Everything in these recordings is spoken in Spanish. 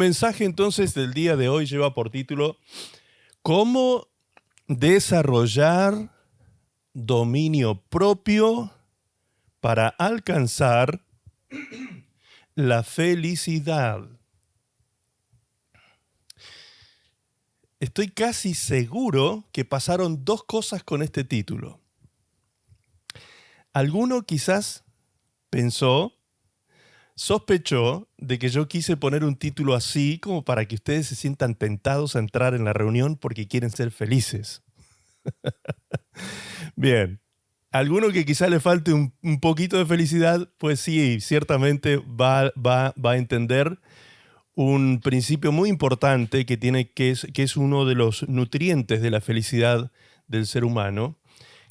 mensaje entonces del día de hoy lleva por título ¿Cómo desarrollar dominio propio para alcanzar la felicidad? Estoy casi seguro que pasaron dos cosas con este título. Alguno quizás sospechó de que yo quise poner un título así como para que ustedes se sientan tentados a entrar en la reunión porque quieren ser felices. Bien, alguno que quizás le falte un poquito de felicidad, pues sí, ciertamente va a entender un principio muy importante que es uno de los nutrientes de la felicidad del ser humano,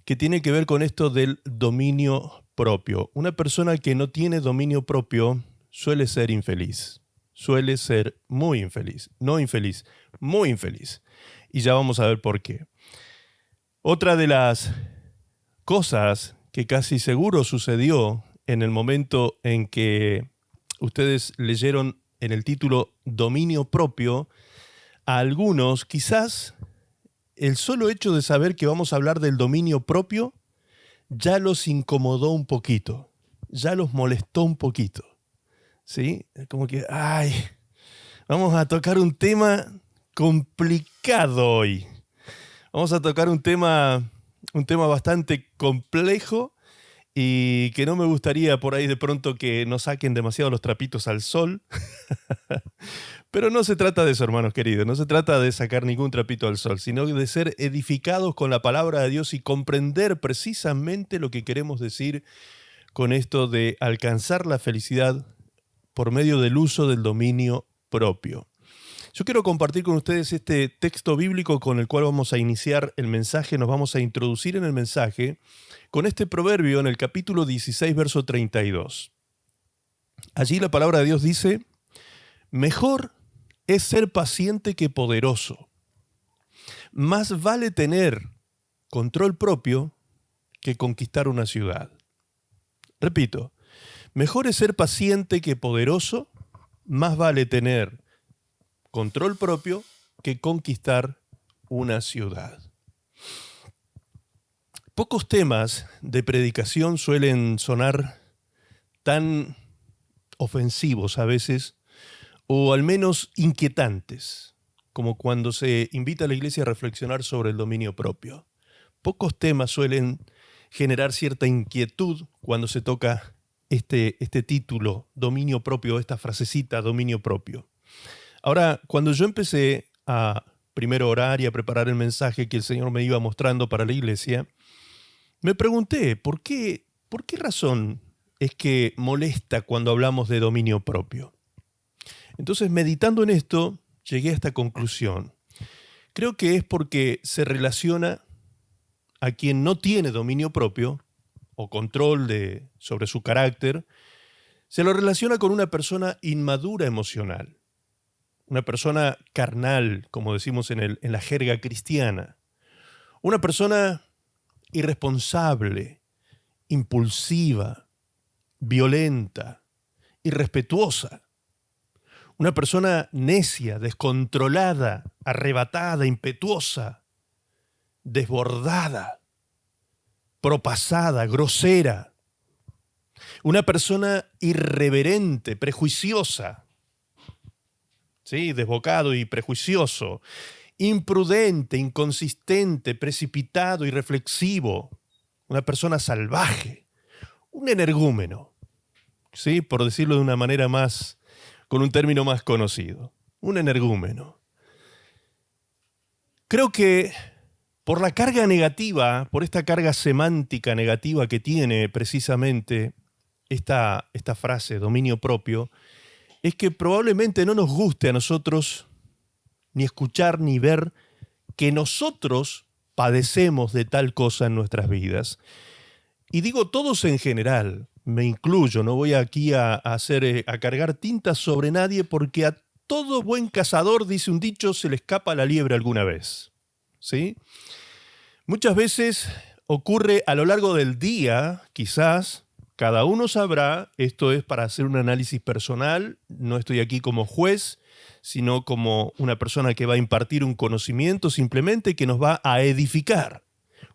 que tiene que ver con esto del dominio propio. Una persona que no tiene dominio propio suele ser infeliz, suele ser muy infeliz, no infeliz, muy infeliz. Y ya vamos a ver por qué. Otra de las cosas que casi seguro sucedió en el momento en que ustedes leyeron en el título Dominio propio, a algunos quizás el solo hecho de saber que vamos a hablar del dominio propio ya los incomodó un poquito, ya los molestó un poquito, ¿sí? Como que, vamos a tocar un tema complicado hoy. Vamos a tocar un tema bastante complejo y que no me gustaría por ahí de pronto que nos saquen demasiado los trapitos al sol. Pero no se trata de eso, hermanos queridos, no se trata de sacar ningún trapito al sol, sino de ser edificados con la palabra de Dios y comprender precisamente lo que queremos decir con esto de alcanzar la felicidad por medio del uso del dominio propio. Yo quiero compartir con ustedes este texto bíblico con el cual vamos a iniciar el mensaje, nos vamos a introducir en el mensaje con este proverbio en el capítulo 16, verso 32. Allí la palabra de Dios dice: mejor es ser paciente que poderoso. Más vale tener control propio que conquistar una ciudad. Repito, mejor es ser paciente que poderoso, más vale tener control propio que conquistar una ciudad. Pocos temas de predicación suelen sonar tan ofensivos a veces, o al menos inquietantes, como cuando se invita a la iglesia a reflexionar sobre el dominio propio. Pocos temas suelen generar cierta inquietud cuando se toca este título, dominio propio, esta frasecita, dominio propio. Ahora, cuando yo empecé a primero orar y a preparar el mensaje que el Señor me iba mostrando para la iglesia, me pregunté, ¿por qué razón es que molesta cuando hablamos de dominio propio? Entonces, meditando en esto, llegué a esta conclusión. Creo que es porque se relaciona a quien no tiene dominio propio o control sobre su carácter, se lo relaciona con una persona inmadura emocional, una persona carnal, como decimos en la jerga cristiana, una persona irresponsable, impulsiva, violenta, irrespetuosa. Una persona necia, descontrolada, arrebatada, impetuosa, desbordada, propasada, grosera. Una persona irreverente, prejuiciosa, ¿sí? Desbocado y prejuicioso. Imprudente, inconsistente, precipitado, irreflexivo. Una persona salvaje. Un energúmeno, ¿sí? Por decirlo de una manera con un término más conocido, un energúmeno. Creo que por la carga negativa, por esta carga semántica negativa que tiene precisamente esta frase, dominio propio, es que probablemente no nos guste a nosotros ni escuchar ni ver que nosotros padecemos de tal cosa en nuestras vidas. Y digo todos en general, me incluyo, no voy aquí a cargar tintas sobre nadie porque a todo buen cazador, dice un dicho, se le escapa la liebre alguna vez, ¿sí? Muchas veces ocurre a lo largo del día, quizás, cada uno sabrá, esto es para hacer un análisis personal, no estoy aquí como juez, sino como una persona que va a impartir un conocimiento simplemente que nos va a edificar.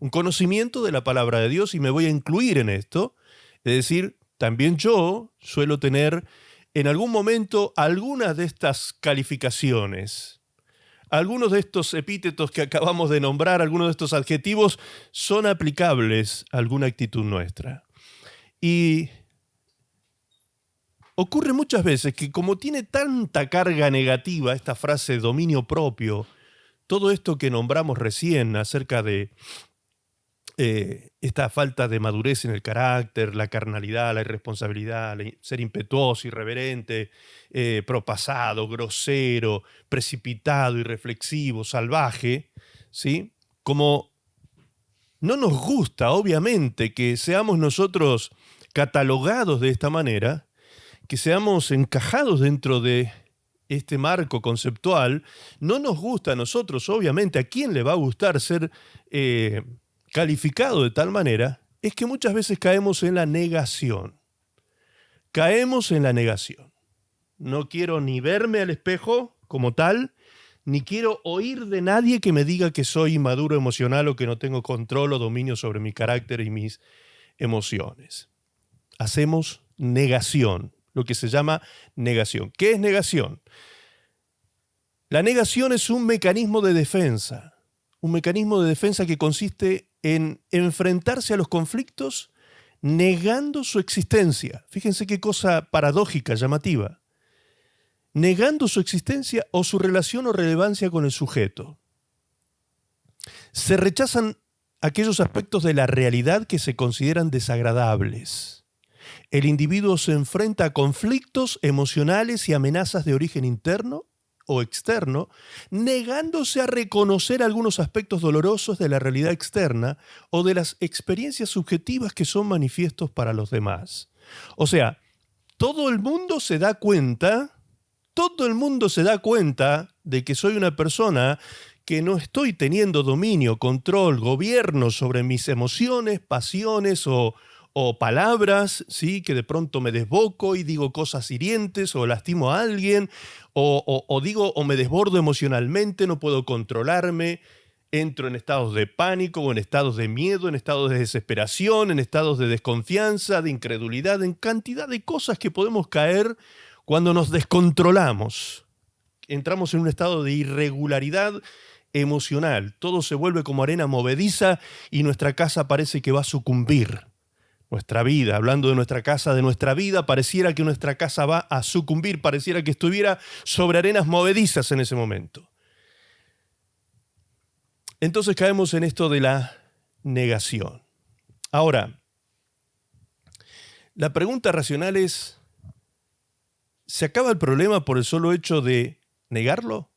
Un conocimiento de la palabra de Dios, y me voy a incluir en esto. Es decir, también yo suelo tener en algún momento algunas de estas calificaciones. Algunos de estos epítetos que acabamos de nombrar, algunos de estos adjetivos, son aplicables a alguna actitud nuestra. Y ocurre muchas veces que como tiene tanta carga negativa esta frase dominio propio, todo esto que nombramos recién acerca de esta falta de madurez en el carácter, la carnalidad, la irresponsabilidad, ser impetuoso, irreverente, propasado, grosero, precipitado, irreflexivo, salvaje, ¿sí? Como no nos gusta, obviamente, que seamos nosotros catalogados de esta manera, que seamos encajados dentro de este marco conceptual, no nos gusta a nosotros, obviamente. ¿A quién le va a gustar ser calificado de tal manera? Es que muchas veces caemos en la negación. Caemos en la negación. No quiero ni verme al espejo como tal, ni quiero oír de nadie que me diga que soy inmaduro emocional o que no tengo control o dominio sobre mi carácter y mis emociones. Hacemos negación, lo que se llama negación. ¿Qué es negación? La negación es un mecanismo de defensa que consiste en enfrentarse a los conflictos negando su existencia. Fíjense qué cosa paradójica, llamativa. Negando su existencia o su relación o relevancia con el sujeto. Se rechazan aquellos aspectos de la realidad que se consideran desagradables. El individuo se enfrenta a conflictos emocionales y amenazas de origen interno o externo, negándose a reconocer algunos aspectos dolorosos de la realidad externa o de las experiencias subjetivas que son manifiestos para los demás. O sea, todo el mundo se da cuenta de que soy una persona que no estoy teniendo dominio, control, gobierno sobre mis emociones, pasiones o palabras, ¿sí? Que de pronto me desboco y digo cosas hirientes o lastimo a alguien, o digo o me desbordo emocionalmente, no puedo controlarme, entro en estados de pánico o en estados de miedo, en estados de desesperación, en estados de desconfianza, de incredulidad, en cantidad de cosas que podemos caer cuando nos descontrolamos. Entramos en un estado de irregularidad emocional, todo se vuelve como arena movediza y nuestra casa parece que va a sucumbir. Nuestra vida, hablando de nuestra casa, de nuestra vida, pareciera que nuestra casa va a sucumbir, pareciera que estuviera sobre arenas movedizas en ese momento. Entonces caemos en esto de la negación. Ahora, la pregunta racional es, ¿se acaba el problema por el solo hecho de negarlo?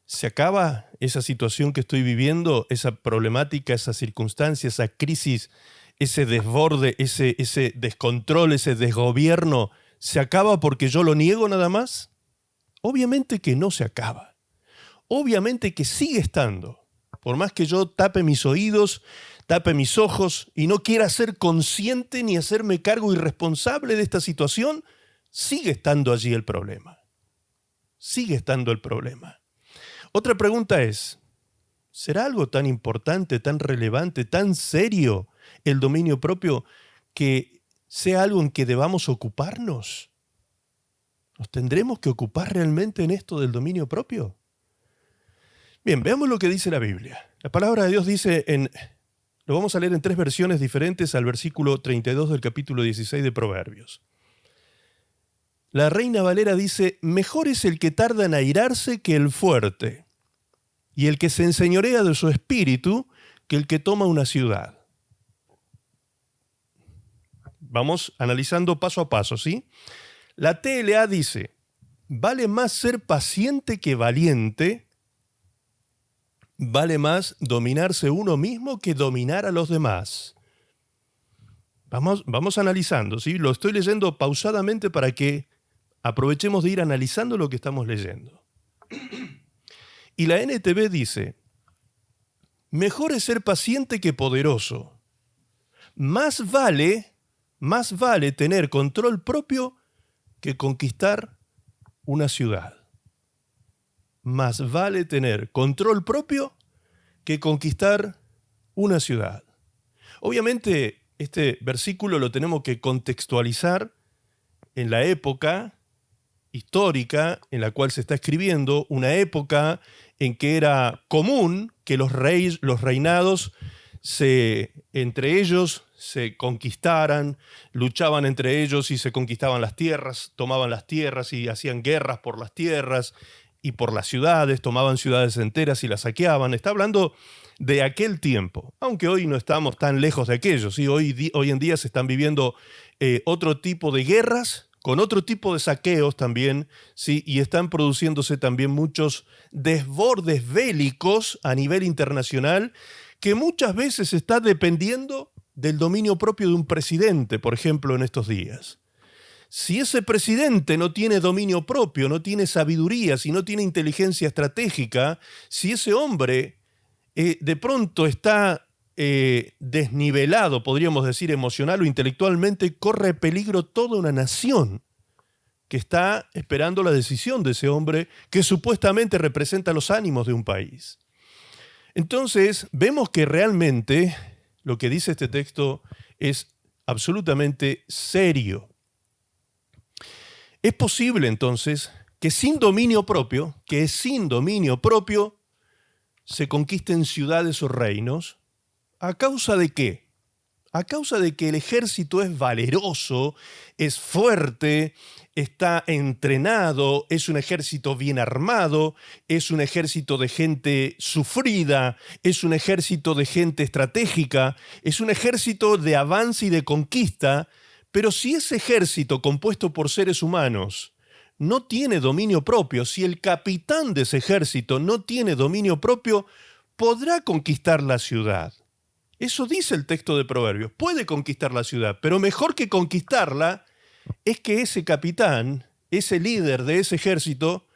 ¿Se acaba esa situación que estoy viviendo, esa problemática, esa circunstancia, esa crisis, ese desborde, ese descontrol, ese desgobierno? ¿Se acaba porque yo lo niego nada más? Obviamente que no se acaba. Obviamente que sigue estando. Por más que yo tape mis oídos, tape mis ojos y no quiera ser consciente ni hacerme cargo y responsable de esta situación, sigue estando allí el problema. Sigue estando el problema. Otra pregunta es, ¿será algo tan importante, tan relevante, tan serio el dominio propio que sea algo en que debamos ocuparnos? ¿Nos tendremos que ocupar realmente en esto del dominio propio? Bien, veamos lo que dice la Biblia. La palabra de Dios dice, lo vamos a leer en 3 versiones diferentes al versículo 32 del capítulo 16 de Proverbios. La Reina Valera dice, mejor es el que tarda en airarse que el fuerte, y el que se enseñorea de su espíritu que el que toma una ciudad. Vamos analizando paso a paso, ¿sí? La TLA dice, vale más ser paciente que valiente, vale más dominarse uno mismo que dominar a los demás. Vamos analizando, ¿sí? Lo estoy leyendo pausadamente para que aprovechemos de ir analizando lo que estamos leyendo. Y la NTV dice, mejor es ser paciente que poderoso. Más vale tener control propio que conquistar una ciudad. Más vale tener control propio que conquistar una ciudad. Obviamente, este versículo lo tenemos que contextualizar en la época histórica en la cual se está escribiendo, una época en que era común que los reinados entre ellos se conquistaran, luchaban entre ellos y se conquistaban las tierras, tomaban las tierras y hacían guerras por las tierras y por las ciudades, tomaban ciudades enteras y las saqueaban. Está hablando de aquel tiempo, aunque hoy no estamos tan lejos de aquello, ¿sí? Hoy en día se están viviendo otro tipo de guerras, con otro tipo de saqueos también, ¿sí? Y están produciéndose también muchos desbordes bélicos a nivel internacional que muchas veces está dependiendo del dominio propio de un presidente, por ejemplo, en estos días. Si ese presidente no tiene dominio propio, no tiene sabiduría, si no tiene inteligencia estratégica, si ese hombre de pronto está desnivelado, podríamos decir, emocional o intelectualmente, corre peligro toda una nación que está esperando la decisión de ese hombre que supuestamente representa los ánimos de un país. Entonces, vemos que realmente lo que dice este texto es absolutamente serio. Es posible, entonces, que sin dominio propio, se conquisten ciudades o reinos. ¿A causa de qué? A causa de que el ejército es valeroso, es fuerte, está entrenado, es un ejército bien armado, es un ejército de gente sufrida, es un ejército de gente estratégica, es un ejército de avance y de conquista, pero si ese ejército compuesto por seres humanos no tiene dominio propio, si el capitán de ese ejército no tiene dominio propio, podrá conquistar la ciudad. Eso dice el texto de Proverbios, puede conquistar la ciudad, pero mejor que conquistarla es que ese capitán, ese líder de ese ejército,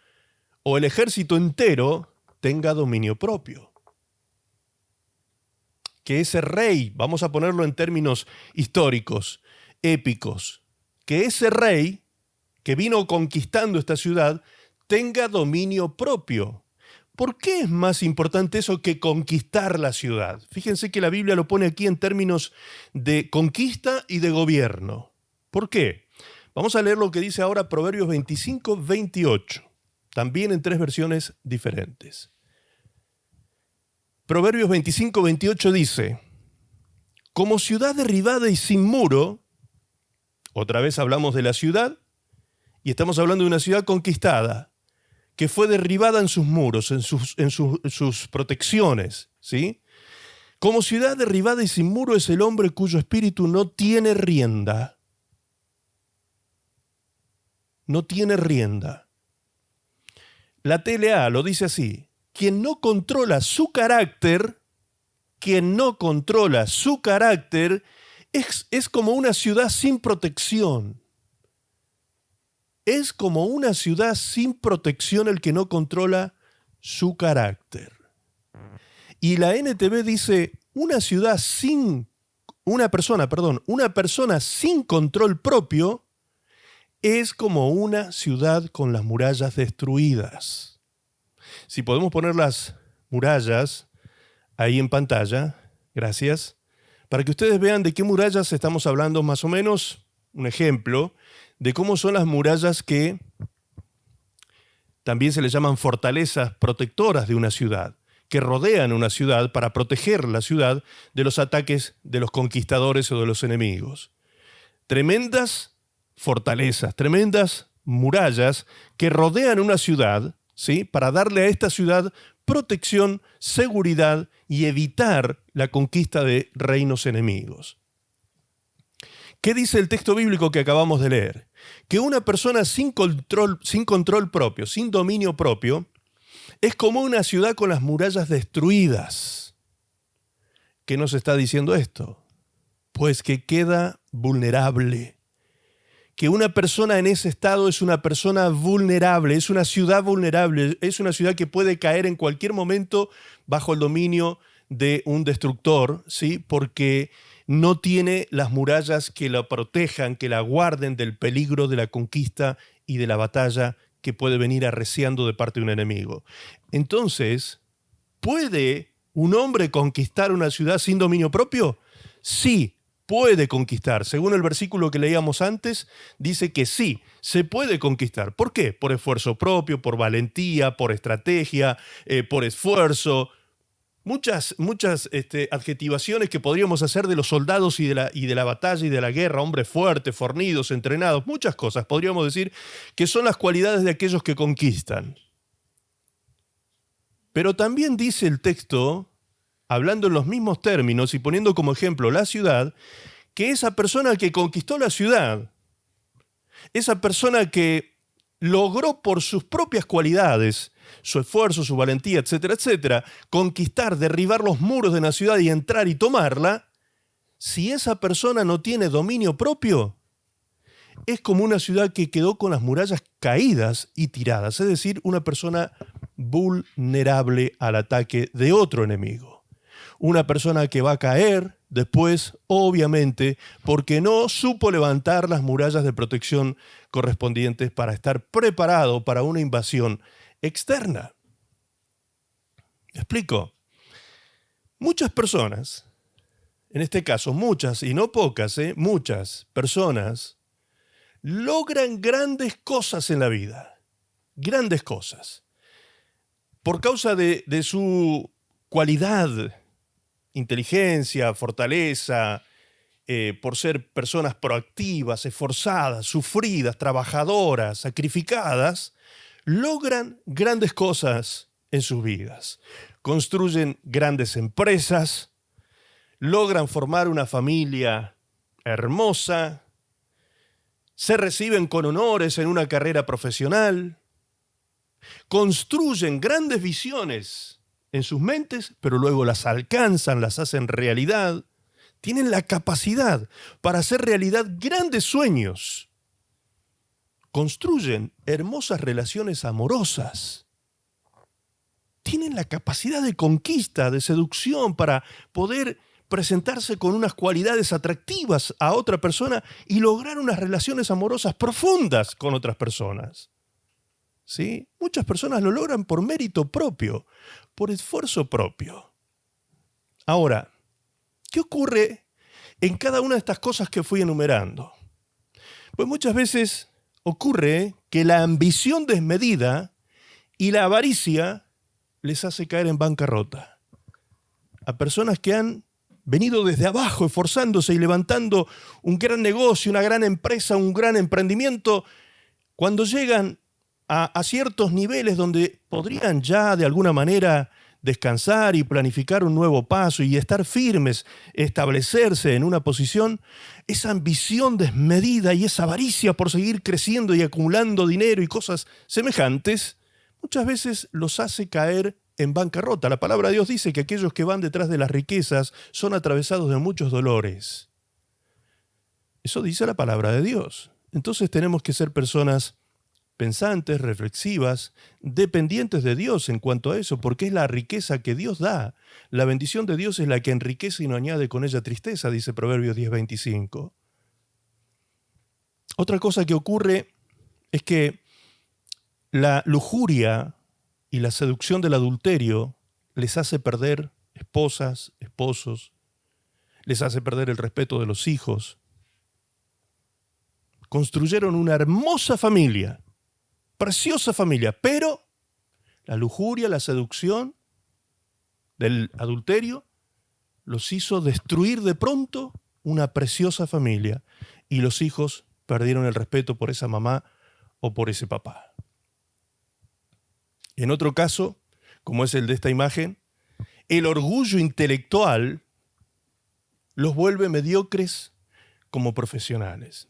o el ejército entero, tenga dominio propio. Que ese rey, vamos a ponerlo en términos históricos, épicos, que ese rey que vino conquistando esta ciudad tenga dominio propio. ¿Por qué es más importante eso que conquistar la ciudad? Fíjense que la Biblia lo pone aquí en términos de conquista y de gobierno. ¿Por qué? Vamos a leer lo que dice ahora Proverbios 25, 28, también en 3 versiones diferentes. Proverbios 25, 28 dice: como ciudad derribada y sin muro, otra vez hablamos de la ciudad, y estamos hablando de una ciudad conquistada, que fue derribada en sus muros, en sus protecciones, ¿sí? Como ciudad derribada y sin muro es el hombre cuyo espíritu no tiene rienda. No tiene rienda. La TLA lo dice así: quien no controla su carácter, es como una ciudad sin protección. Es como una ciudad sin protección el que no controla su carácter. Y la NTV dice, una persona sin control propio es como una ciudad con las murallas destruidas. Si podemos poner las murallas ahí en pantalla, gracias, para que ustedes vean de qué murallas estamos hablando más o menos, un ejemplo de cómo son las murallas que también se les llaman fortalezas protectoras de una ciudad, que rodean una ciudad para proteger la ciudad de los ataques de los conquistadores o de los enemigos. Tremendas fortalezas, tremendas murallas que rodean una ciudad, ¿sí?, para darle a esta ciudad protección, seguridad y evitar la conquista de reinos enemigos. ¿Qué dice el texto bíblico que acabamos de leer? Que una persona sin control propio, sin dominio propio, es como una ciudad con las murallas destruidas. ¿Qué nos está diciendo esto? Pues que queda vulnerable. Que una persona en ese estado es una persona vulnerable, es una ciudad vulnerable, es una ciudad que puede caer en cualquier momento bajo el dominio de un destructor, ¿sí? Porque no tiene las murallas que la protejan, que la guarden del peligro de la conquista y de la batalla que puede venir arreciando de parte de un enemigo. Entonces, ¿puede un hombre conquistar una ciudad sin dominio propio? Sí, puede conquistar. Según el versículo que leíamos antes, dice que sí, se puede conquistar. ¿Por qué? Por esfuerzo propio, por valentía, por estrategia, por esfuerzo. Muchas adjetivaciones que podríamos hacer de los soldados y de la batalla y de la guerra, hombres fuertes, fornidos, entrenados, muchas cosas podríamos decir que son las cualidades de aquellos que conquistan. Pero también dice el texto, hablando en los mismos términos y poniendo como ejemplo la ciudad, que esa persona que conquistó la ciudad, esa persona que logró por sus propias cualidades, su esfuerzo, su valentía, etcétera, etcétera, conquistar, derribar los muros de la ciudad y entrar y tomarla, si esa persona no tiene dominio propio, es como una ciudad que quedó con las murallas caídas y tiradas, es decir, una persona vulnerable al ataque de otro enemigo. Una persona que va a caer después, obviamente, porque no supo levantar las murallas de protección correspondientes para estar preparado para una invasión externa. ¿Me explico? Muchas personas, en este caso muchas y no pocas, muchas personas, logran grandes cosas en la vida, grandes cosas, por causa de su cualidad, inteligencia, fortaleza, por ser personas proactivas, esforzadas, sufridas, trabajadoras, sacrificadas, logran grandes cosas en sus vidas. Construyen grandes empresas, logran formar una familia hermosa, se reciben con honores en una carrera profesional, construyen grandes visiones en sus mentes, pero luego las alcanzan, las hacen realidad. Tienen la capacidad para hacer realidad grandes sueños. Construyen hermosas relaciones amorosas. Tienen la capacidad de conquista, de seducción, para poder presentarse con unas cualidades atractivas a otra persona y lograr unas relaciones amorosas profundas con otras personas. ¿Sí? Muchas personas lo logran por mérito propio, por esfuerzo propio. Ahora, ¿qué ocurre en cada una de estas cosas que fui enumerando? Pues muchas veces ocurre que la ambición desmedida y la avaricia les hace caer en bancarrota. A personas que han venido desde abajo esforzándose y levantando un gran negocio, una gran empresa, un gran emprendimiento, cuando llegan a ciertos niveles donde podrían ya de alguna manera descansar y planificar un nuevo paso y estar firmes, establecerse en una posición, esa ambición desmedida y esa avaricia por seguir creciendo y acumulando dinero y cosas semejantes, muchas veces los hace caer en bancarrota. La palabra de Dios dice que aquellos que van detrás de las riquezas son atravesados de muchos dolores. Eso dice la palabra de Dios. Entonces tenemos que ser personas pensantes, reflexivas, dependientes de Dios en cuanto a eso, porque es la riqueza que Dios da. La bendición de Dios es la que enriquece y no añade con ella tristeza, dice Proverbios 10:25. Otra cosa que ocurre es que la lujuria y la seducción del adulterio les hace perder esposas, esposos, les hace perder el respeto de los hijos. Construyeron una hermosa familia, preciosa familia, pero la lujuria, la seducción del adulterio los hizo destruir de pronto una preciosa familia y los hijos perdieron el respeto por esa mamá o por ese papá. En otro caso, como es el de esta imagen, el orgullo intelectual los vuelve mediocres como profesionales.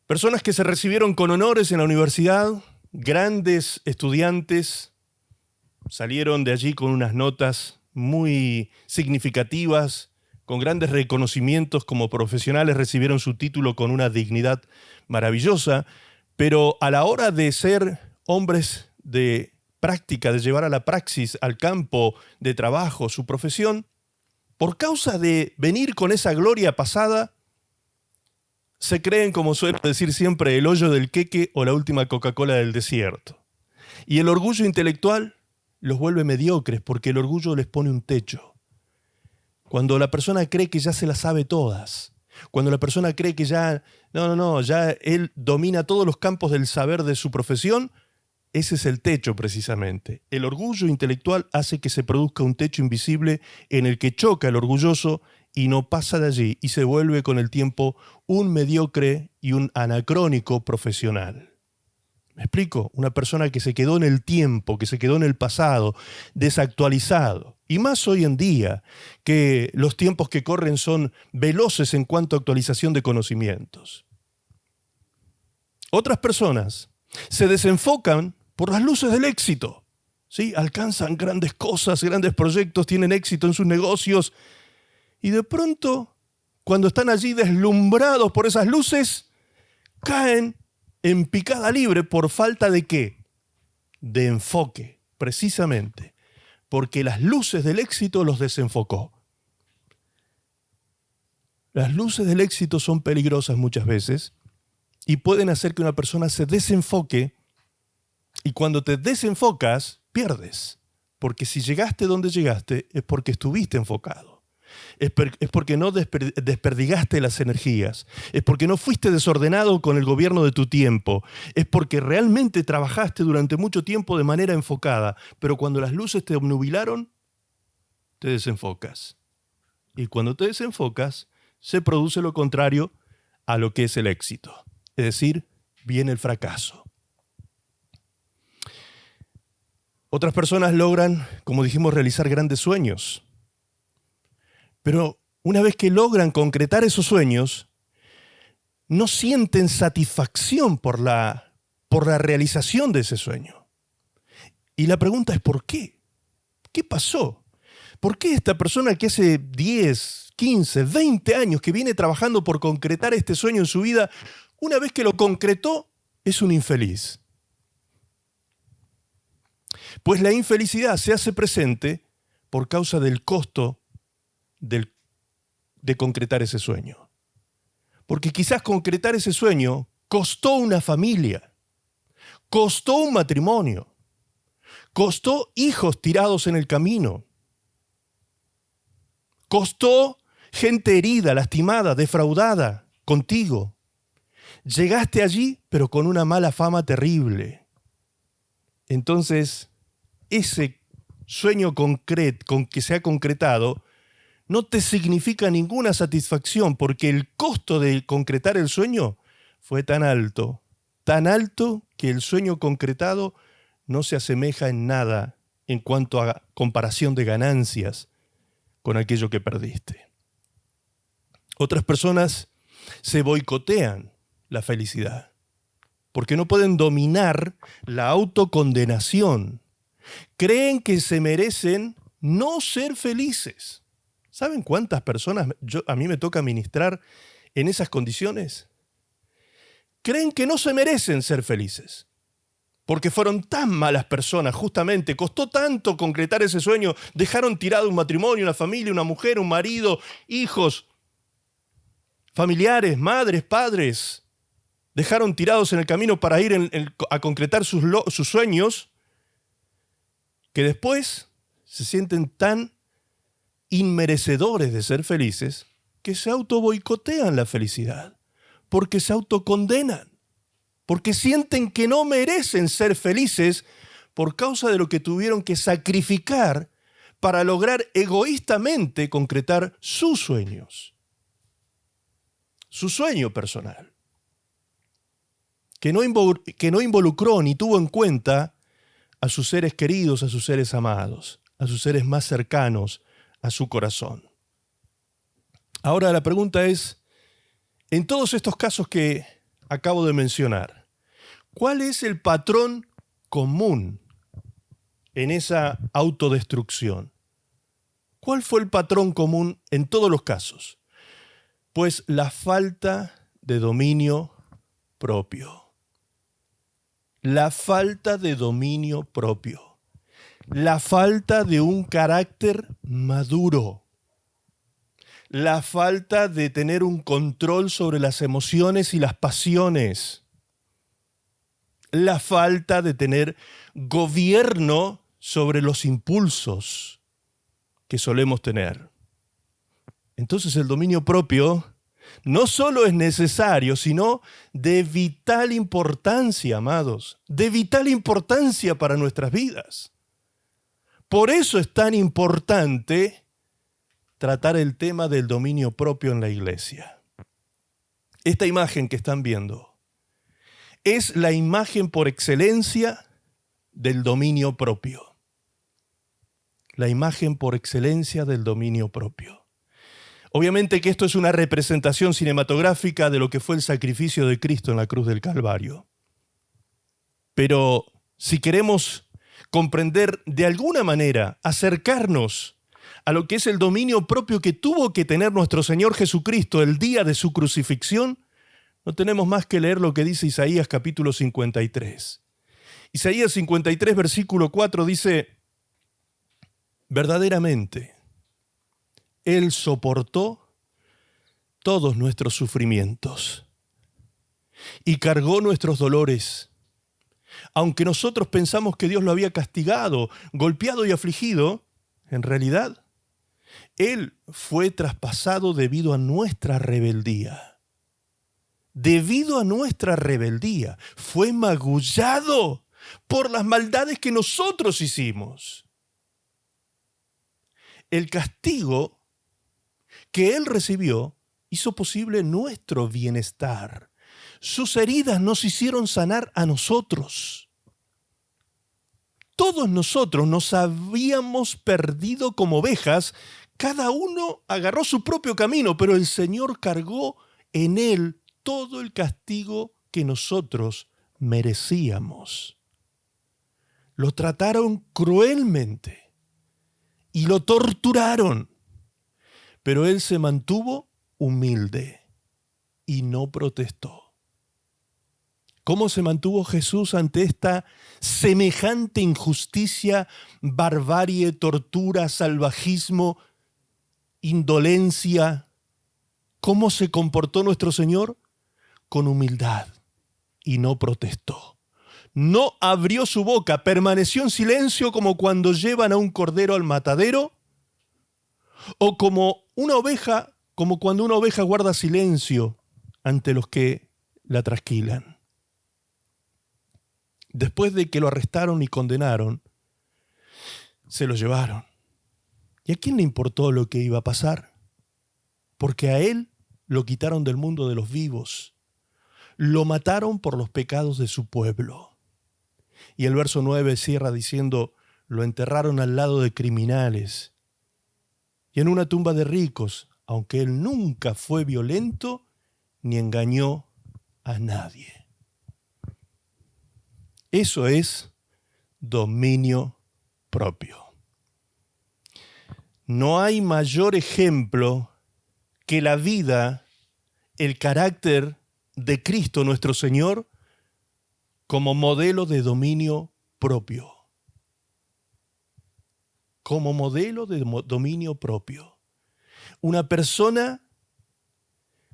Personas que se recibieron con honores en la universidad, grandes estudiantes, salieron de allí con unas notas muy significativas, con grandes reconocimientos como profesionales, recibieron su título con una dignidad maravillosa, pero a la hora de ser hombres de práctica, de llevar a la praxis, al campo de trabajo, su profesión, por causa de venir con esa gloria pasada, Se creen, como suelo decir siempre, el hoyo del queque o la última Coca-Cola del desierto. Y el orgullo intelectual los vuelve mediocres porque el orgullo les pone un techo. Cuando la persona cree que ya se las sabe todas, cuando la persona cree que ya, ya él domina todos los campos del saber de su profesión, ese es el techo precisamente. El orgullo intelectual hace que se produzca un techo invisible en el que choca el orgulloso y no pasa de allí y se vuelve con el tiempo un mediocre y un anacrónico profesional. ¿Me explico? Una persona que se quedó en el tiempo, que se quedó en el pasado, desactualizado. Y más hoy en día, que los tiempos que corren son veloces en cuanto a actualización de conocimientos. Otras personas se desenfocan por las luces del éxito. ¿Sí? Alcanzan grandes cosas, grandes proyectos, tienen éxito en sus negocios. Y de pronto, cuando están allí deslumbrados por esas luces, caen en picada libre por falta de ¿qué? De enfoque, precisamente, porque las luces del éxito los desenfocó. Las luces del éxito son peligrosas muchas veces y pueden hacer que una persona se desenfoque, y cuando te desenfocas, pierdes, porque si llegaste donde llegaste es porque estuviste enfocado. Es porque no desperdigaste las energías. Es porque no fuiste desordenado con el gobierno de tu tiempo. Es porque realmente trabajaste durante mucho tiempo de manera enfocada. Pero cuando las luces te obnubilaron, te desenfocas. Y cuando te desenfocas, se produce lo contrario a lo que es el éxito. Es decir, viene el fracaso. Otras personas logran, como dijimos, realizar grandes sueños. Pero una vez que logran concretar esos sueños, no sienten satisfacción por la realización de ese sueño. Y la pregunta es ¿por qué? ¿Qué pasó? ¿Por qué esta persona que hace 10, 15, 20 años que viene trabajando por concretar este sueño en su vida, una vez que lo concretó, es un infeliz? Pues la infelicidad se hace presente por causa del costo de concretar ese sueño. Porque quizás concretar ese sueño costó una familia, costó un matrimonio, costó hijos tirados en el camino, costó gente herida, lastimada, defraudada contigo. Llegaste allí, pero con una mala fama terrible. Entonces, ese sueño que se ha concretado no te significa ninguna satisfacción porque el costo de concretar el sueño fue tan alto que el sueño concretado no se asemeja en nada en cuanto a comparación de ganancias con aquello que perdiste. Otras personas se boicotean la felicidad porque no pueden dominar la autocondenación. Creen que se merecen no ser felices. ¿Saben cuántas personas a mí me toca ministrar en esas condiciones? Creen que no se merecen ser felices, porque fueron tan malas personas, justamente, costó tanto concretar ese sueño, dejaron tirado un matrimonio, una familia, una mujer, un marido, hijos, familiares, madres, padres, dejaron tirados en el camino para ir a concretar sus sueños, que después se sienten tan inmerecedores de ser felices, que se autoboicotean la felicidad, porque se autocondenan, porque sienten que no merecen ser felices por causa de lo que tuvieron que sacrificar para lograr egoístamente concretar sus sueños, su sueño personal, que no involucró ni tuvo en cuenta a sus seres queridos, a sus seres amados, a sus seres más cercanos, a su corazón. Ahora la pregunta es, en todos estos casos que acabo de mencionar, ¿cuál es el patrón común en esa autodestrucción? ¿Cuál fue el patrón común en todos los casos? Pues la falta de dominio propio. La falta de dominio propio. La falta de un carácter maduro. la falta de tener un control sobre las emociones y las pasiones, la falta de tener gobierno sobre los impulsos que solemos tener. Entonces el dominio propio no solo es necesario, sino de vital importancia, amados, de vital importancia para nuestras vidas. Por eso es tan importante tratar el tema del dominio propio en la iglesia. Esta imagen que están viendo es la imagen por excelencia del dominio propio. La imagen por excelencia del dominio propio. Obviamente que esto es una representación cinematográfica de lo que fue el sacrificio de Cristo en la cruz del Calvario. Pero si queremos comprender de alguna manera, acercarnos a lo que es el dominio propio que tuvo que tener nuestro Señor Jesucristo el día de su crucifixión, no tenemos más que leer lo que dice Isaías capítulo 53. Isaías 53, versículo 4 dice: verdaderamente, Él soportó todos nuestros sufrimientos y cargó nuestros dolores. Aunque nosotros pensamos que Dios lo había castigado, golpeado y afligido, en realidad, Él fue traspasado debido a nuestra rebeldía. Debido a nuestra rebeldía, fue magullado por las maldades que nosotros hicimos. El castigo que Él recibió hizo posible nuestro bienestar. Sus heridas nos hicieron sanar a nosotros. Todos nosotros nos habíamos perdido como ovejas, cada uno agarró su propio camino, pero el Señor cargó en Él todo el castigo que nosotros merecíamos. Lo trataron cruelmente y lo torturaron. Pero Él se mantuvo humilde y no protestó. ¿Cómo se mantuvo Jesús ante esta semejante injusticia, barbarie, tortura, salvajismo, indolencia? ¿Cómo se comportó nuestro Señor? Con humildad y no protestó. No abrió su boca, permaneció en silencio como cuando llevan a un cordero al matadero, o como cuando una oveja guarda silencio ante los que la trasquilan. Después de que lo arrestaron y condenaron, se lo llevaron. ¿Y a quién le importó lo que iba a pasar? Porque a Él lo quitaron del mundo de los vivos. Lo mataron por los pecados de su pueblo. Y el verso 9 cierra diciendo: lo enterraron al lado de criminales y en una tumba de ricos, aunque Él nunca fue violento ni engañó a nadie. Eso es dominio propio. No hay mayor ejemplo que la vida, el carácter de Cristo nuestro Señor como modelo de dominio propio. Como modelo de dominio propio. Una persona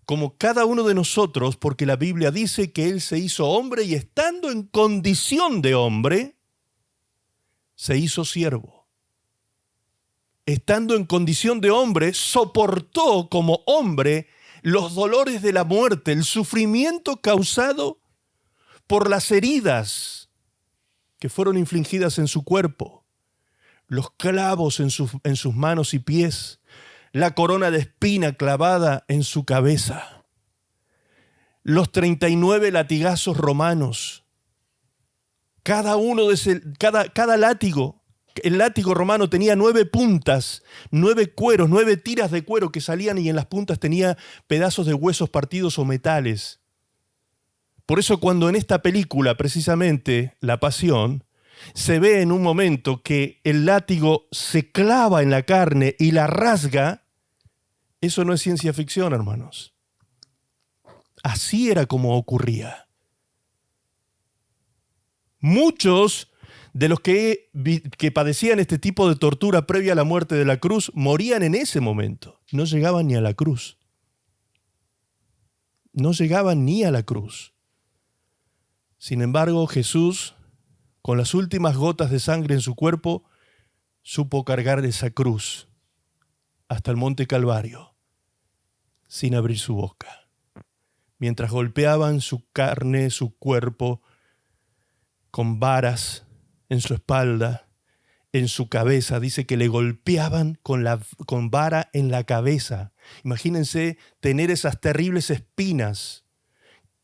como cada uno de nosotros, porque la Biblia dice que Él se hizo hombre y estando en condición de hombre, se hizo siervo. Estando en condición de hombre, soportó como hombre los dolores de la muerte, el sufrimiento causado por las heridas que fueron infligidas en su cuerpo, los clavos en sus manos y pies, la corona de espina clavada en su cabeza, los 39 latigazos romanos, cada látigo. El látigo romano tenía 9 puntas, 9 cueros, 9 tiras de cuero que salían y en las puntas tenía pedazos de huesos partidos o metales. Por eso cuando en esta película, precisamente, La Pasión, se ve en un momento que el látigo se clava en la carne y la rasga, eso no es ciencia ficción, hermanos. Así era como ocurría. Muchos de los que padecían este tipo de tortura previa a la muerte de la cruz, morían en ese momento. No llegaban ni a la cruz. No llegaban ni a la cruz. Sin embargo, Jesús, con las últimas gotas de sangre en su cuerpo, supo cargar esa cruz hasta el monte Calvario, sin abrir su boca. Mientras golpeaban su carne, su cuerpo, con varas en su espalda, en su cabeza. Dice que le golpeaban con vara en la cabeza. Imagínense tener esas terribles espinas,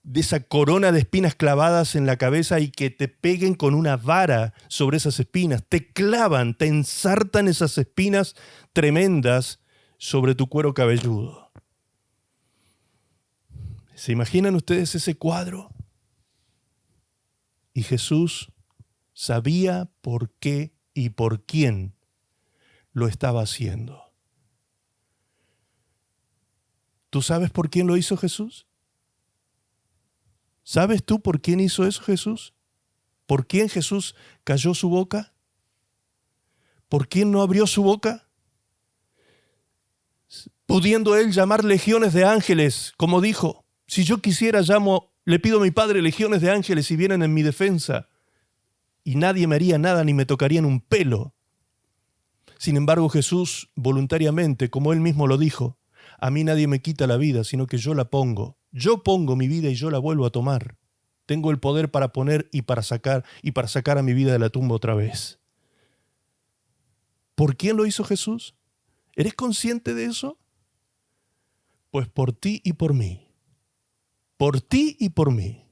de esa corona de espinas clavadas en la cabeza y que te peguen con una vara sobre esas espinas. Te clavan, te ensartan esas espinas tremendas sobre tu cuero cabelludo. ¿Se imaginan ustedes ese cuadro? Y Jesús sabía por qué y por quién lo estaba haciendo. ¿Tú sabes por quién lo hizo Jesús? ¿Sabes tú por quién hizo eso Jesús? ¿Por quién Jesús cayó su boca? ¿Por quién no abrió su boca? Pudiendo él llamar legiones de ángeles, como dijo, si yo quisiera le pido a mi Padre legiones de ángeles y vienen en mi defensa, y nadie me haría nada ni me tocarían un pelo. Sin embargo, Jesús voluntariamente, como él mismo lo dijo, a mí nadie me quita la vida, sino que yo la pongo. Yo pongo mi vida y yo la vuelvo a tomar. Tengo el poder para poner y para sacar a mi vida de la tumba otra vez. ¿Por quién lo hizo Jesús? ¿Eres consciente de eso? Pues por ti y por mí. Por ti y por mí.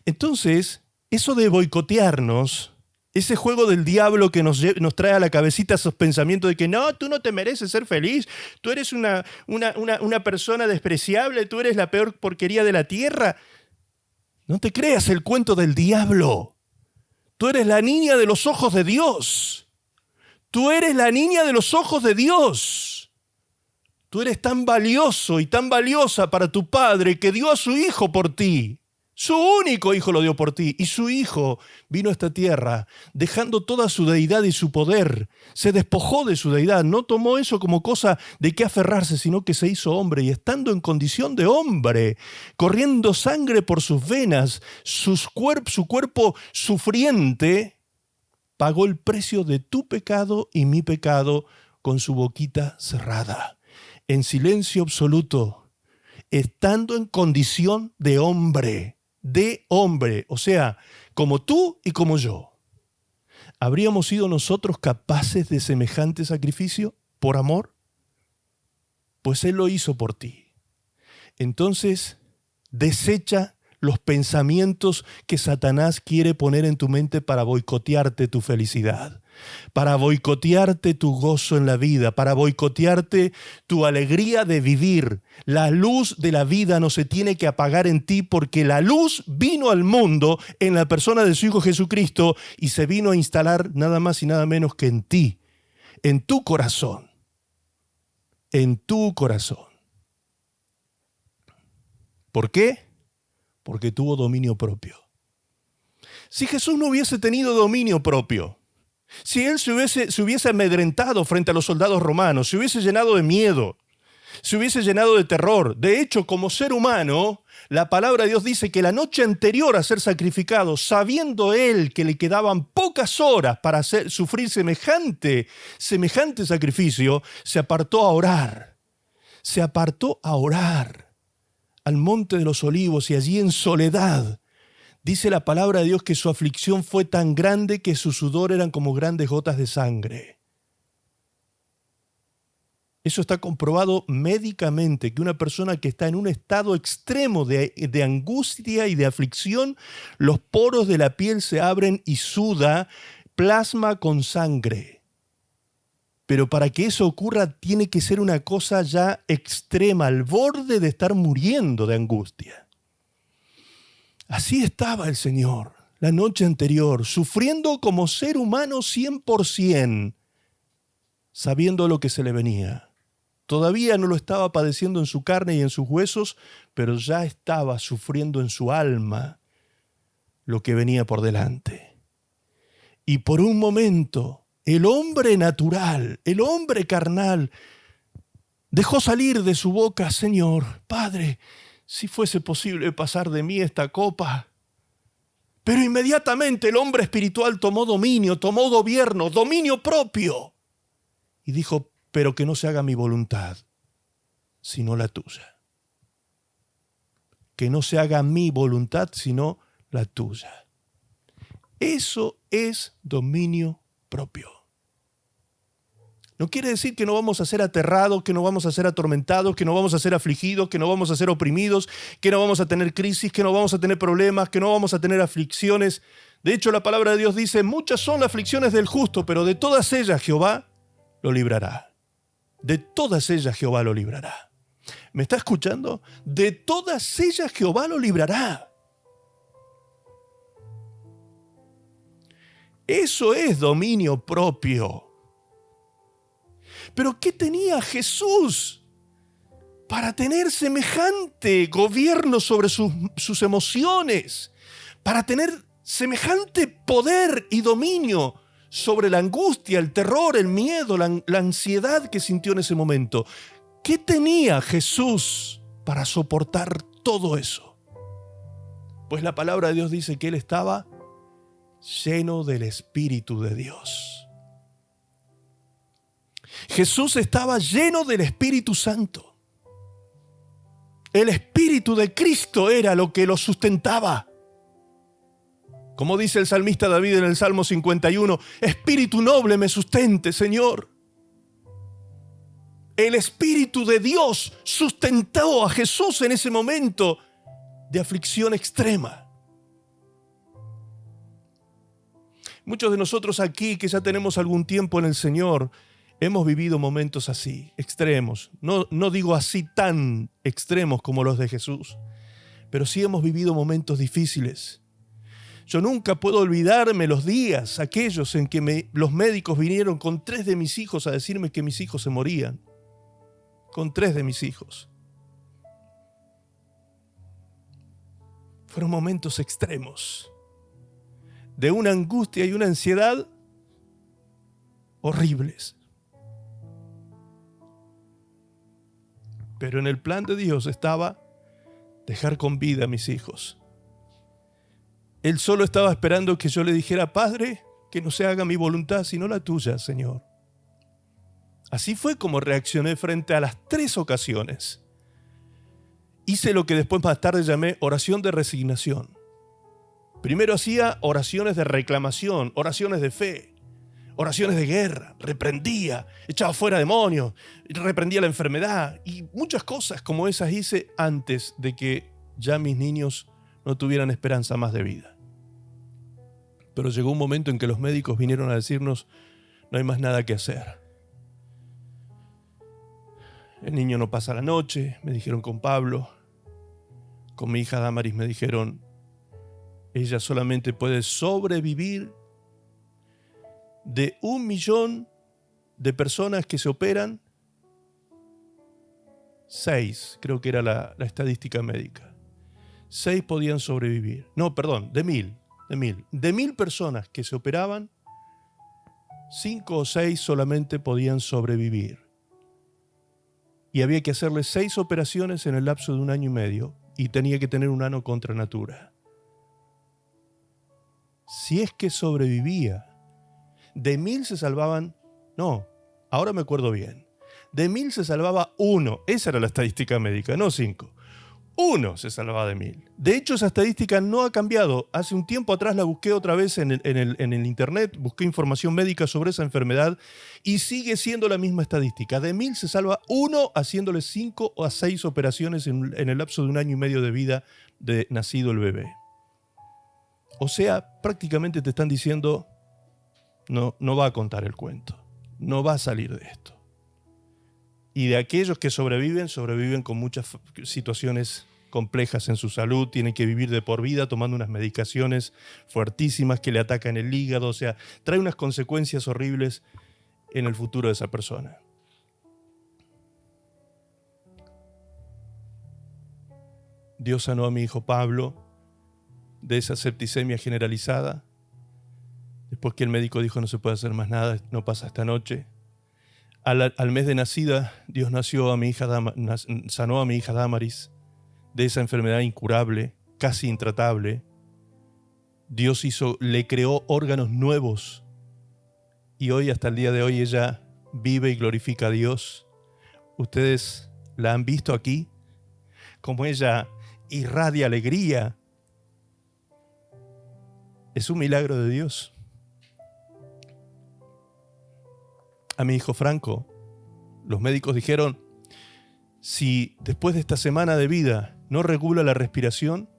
Entonces, eso de boicotearnos, ese juego del diablo que nos trae a la cabecita esos pensamientos de que no, tú no te mereces ser feliz, tú eres una persona despreciable, tú eres la peor porquería de la tierra. No te creas el cuento del diablo. Tú eres la niña de los ojos de Dios. Tú eres la niña de los ojos de Dios. Tú eres tan valioso y tan valiosa para tu Padre que dio a su Hijo por ti. Su único Hijo lo dio por ti, y su Hijo vino a esta tierra dejando toda su deidad y su poder. Se despojó de su deidad, no tomó eso como cosa de qué aferrarse, sino que se hizo hombre, y estando en condición de hombre, corriendo sangre por sus venas, su cuerpo sufriente, pagó el precio de tu pecado y mi pecado con su boquita cerrada, en silencio absoluto, estando en condición de hombre, o sea, como tú y como yo. ¿Habríamos sido nosotros capaces de semejante sacrificio por amor? Pues Él lo hizo por ti. Entonces, desecha los pensamientos que Satanás quiere poner en tu mente para boicotearte tu felicidad, para boicotearte tu gozo en la vida, para boicotearte tu alegría de vivir. La luz de la vida no se tiene que apagar en ti, porque la luz vino al mundo en la persona de su Hijo Jesucristo y se vino a instalar nada más y nada menos que en ti, en tu corazón, en tu corazón. ¿Por qué? Porque tuvo dominio propio. Si Jesús no hubiese tenido dominio propio, si Él se hubiese amedrentado frente a los soldados romanos, se hubiese llenado de miedo, se hubiese llenado de terror. De hecho, como ser humano, la palabra de Dios dice que la noche anterior a ser sacrificado, sabiendo Él que le quedaban pocas horas para sufrir semejante sacrificio, se apartó a orar. Se apartó a orar al monte de los olivos, y allí en soledad, dice la palabra de Dios que su aflicción fue tan grande que su sudor eran como grandes gotas de sangre. Eso está comprobado médicamente, que una persona que está en un estado extremo de angustia y de aflicción, los poros de la piel se abren y suda plasma con sangre. Pero para que eso ocurra tiene que ser una cosa ya extrema, al borde de estar muriendo de angustia. Así estaba el Señor la noche anterior, sufriendo como ser humano 100%, sabiendo lo que se le venía. Todavía no lo estaba padeciendo en su carne y en sus huesos, pero ya estaba sufriendo en su alma lo que venía por delante. Y por un momento, el hombre natural, el hombre carnal, dejó salir de su boca: Señor, Padre, si fuese posible pasar de mí esta copa. Pero inmediatamente el hombre espiritual tomó dominio, tomó gobierno, dominio propio. Y dijo: pero que no se haga mi voluntad, sino la tuya. Que no se haga mi voluntad, sino la tuya. Eso es dominio propio. No quiere decir que no vamos a ser aterrados, que no vamos a ser atormentados, que no vamos a ser afligidos, que no vamos a ser oprimidos, que no vamos a tener crisis, que no vamos a tener problemas, que no vamos a tener aflicciones. De hecho, la palabra de Dios dice: muchas son las aflicciones del justo, pero de todas ellas Jehová lo librará. De todas ellas Jehová lo librará. ¿Me está escuchando? De todas ellas Jehová lo librará. Eso es dominio propio. Pero ¿qué tenía Jesús para tener semejante gobierno sobre sus emociones? Para tener semejante poder y dominio sobre la angustia, el terror, el miedo, la ansiedad que sintió en ese momento. ¿Qué tenía Jesús para soportar todo eso? Pues la palabra de Dios dice que Él estaba lleno del Espíritu de Dios. Jesús estaba lleno del Espíritu Santo. El Espíritu de Cristo era lo que lo sustentaba. Como dice el salmista David en el Salmo 51, Espíritu noble me sustente, Señor. El Espíritu de Dios sustentó a Jesús en ese momento de aflicción extrema. Muchos de nosotros aquí, que ya tenemos algún tiempo en el Señor, hemos vivido momentos así, extremos. No digo así tan extremos como los de Jesús, pero sí hemos vivido momentos difíciles. Yo nunca puedo olvidarme los días aquellos en que los médicos vinieron con 3 de mis hijos a decirme que mis hijos se morían. Con 3 de mis hijos. Fueron momentos extremos, de una angustia y una ansiedad horribles. Pero en el plan de Dios estaba dejar con vida a mis hijos. Él solo estaba esperando que yo le dijera: Padre, que no se haga mi voluntad sino la tuya, Señor. Así fue como reaccioné frente a las 3 ocasiones. Hice lo que después más tarde llamé oración de resignación. Primero hacía oraciones de reclamación, oraciones de fe, oraciones de guerra, reprendía, echaba fuera demonios, reprendía la enfermedad y muchas cosas como esas hice antes de que ya mis niños no tuvieran esperanza más de vida. Pero llegó un momento en que los médicos vinieron a decirnos: no hay más nada que hacer. El niño no pasa la noche, me dijeron con Pablo. Con mi hija Damaris me dijeron: ella solamente puede sobrevivir de 1 millón de personas que se operan. 6, creo que era la estadística médica. 6 podían sobrevivir. No, perdón, de 1000. De 1000 personas que se operaban, 5 o 6 solamente podían sobrevivir. Y había que hacerle 6 operaciones en el lapso de 1 año y medio y tenía que tener un ano contra natura. Si es que sobrevivía, de 1000 se salvaban, no, ahora me acuerdo bien, de 1000 se salvaba 1, esa era la estadística médica, no 5. 1 se salvaba de 1000. De hecho, esa estadística no ha cambiado. Hace un tiempo atrás la busqué otra vez en el internet, busqué información médica sobre esa enfermedad y sigue siendo la misma estadística. De 1000 se salva 1 haciéndole 5 a 6 operaciones en el lapso de 1 año y medio de vida de nacido el bebé. O sea, prácticamente te están diciendo: no va a contar el cuento, no va a salir de esto. Y de aquellos que sobreviven con muchas situaciones complejas en su salud, tienen que vivir de por vida tomando unas medicaciones fuertísimas que le atacan el hígado, o sea, trae unas consecuencias horribles en el futuro de esa persona. Dios sanó a mi hijo Pablo de esa septicemia generalizada. Después que el médico dijo no se puede hacer más nada, no pasa esta noche. Al mes de nacida, Dios sanó a mi hija Damaris de esa enfermedad incurable, casi intratable. Dios le creó órganos nuevos y hoy, hasta el día de hoy, ella vive y glorifica a Dios. Ustedes la han visto aquí, como ella irradia alegría. Es un milagro de Dios. A mi hijo Franco, los médicos dijeron, si después de esta semana de vida no regula la respiración,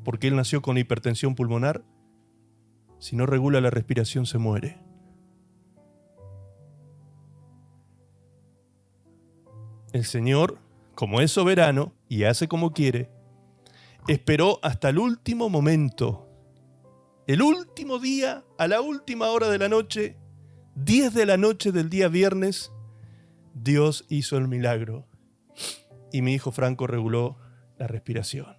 porque él nació con hipertensión pulmonar, si no regula la respiración se muere. El Señor, como es soberano y hace como quiere, esperó hasta el último momento, el último día, a la última hora de la noche, 10 de la noche del día viernes, Dios hizo el milagro y mi hijo Franco reguló la respiración.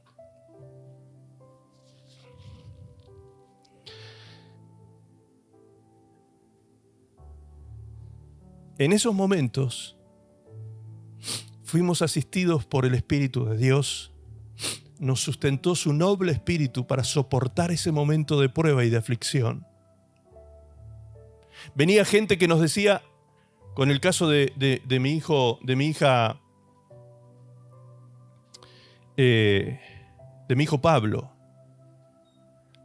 En esos momentos fuimos asistidos por el Espíritu de Dios. Nos sustentó su noble espíritu para soportar ese momento de prueba y de aflicción. Venía gente que nos decía, con el caso de mi hijo Pablo,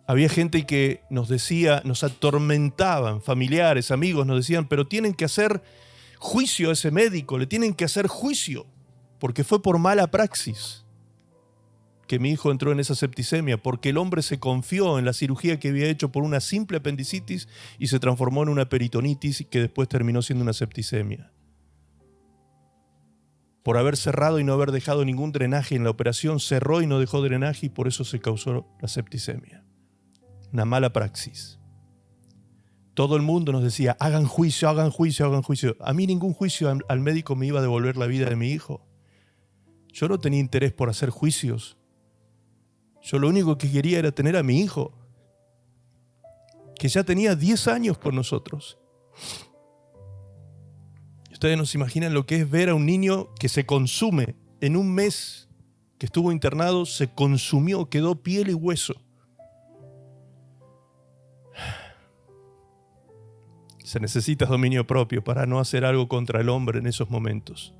había gente que nos decía, nos atormentaban, familiares, amigos, nos decían, pero tienen que hacer juicio a ese médico, le tienen que hacer juicio, porque fue por mala praxis que mi hijo entró en esa septicemia, porque el hombre se confió en la cirugía que había hecho por una simple apendicitis y se transformó en una peritonitis que después terminó siendo una septicemia. Por haber cerrado y no haber dejado ningún drenaje en la operación, cerró y no dejó drenaje y por eso se causó la septicemia. Una mala praxis. Todo el mundo nos decía, hagan juicio, hagan juicio, hagan juicio. A mí ningún juicio al médico me iba a devolver la vida de mi hijo. Yo no tenía interés por hacer juicios. Yo lo único que quería era tener a mi hijo, que ya tenía 10 años con nosotros. Ustedes no se imaginan lo que es ver a un niño que se consume. En un mes que estuvo internado, se consumió, quedó piel y hueso. Se necesita dominio propio para no hacer algo contra el hombre en esos momentos.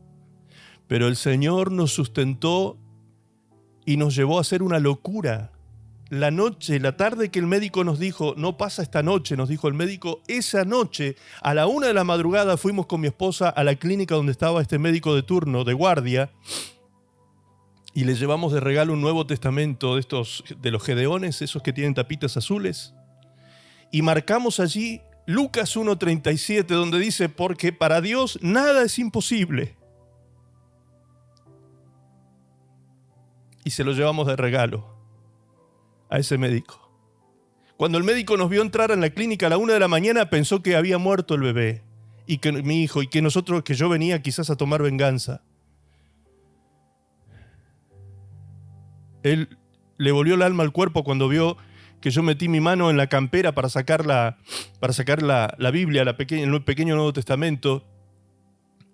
Pero el Señor nos sustentó y nos llevó a hacer una locura. La tarde que el médico nos dijo, no pasa esta noche, nos dijo el médico, esa noche, a la 1 de la madrugada, fuimos con mi esposa a la clínica donde estaba este médico de turno, de guardia, y le llevamos de regalo un Nuevo Testamento de los Gedeones, esos que tienen tapitas azules, y marcamos allí Lucas 1:37, donde dice, porque para Dios nada es imposible. Y se lo llevamos de regalo a ese médico. Cuando el médico nos vio entrar en la clínica a la 1 de la mañana, pensó que había muerto el bebé, y que mi hijo, y que yo venía quizás a tomar venganza. Él le volvió el alma al cuerpo cuando vio que yo metí mi mano en la campera para sacar la Biblia, el pequeño Nuevo Testamento.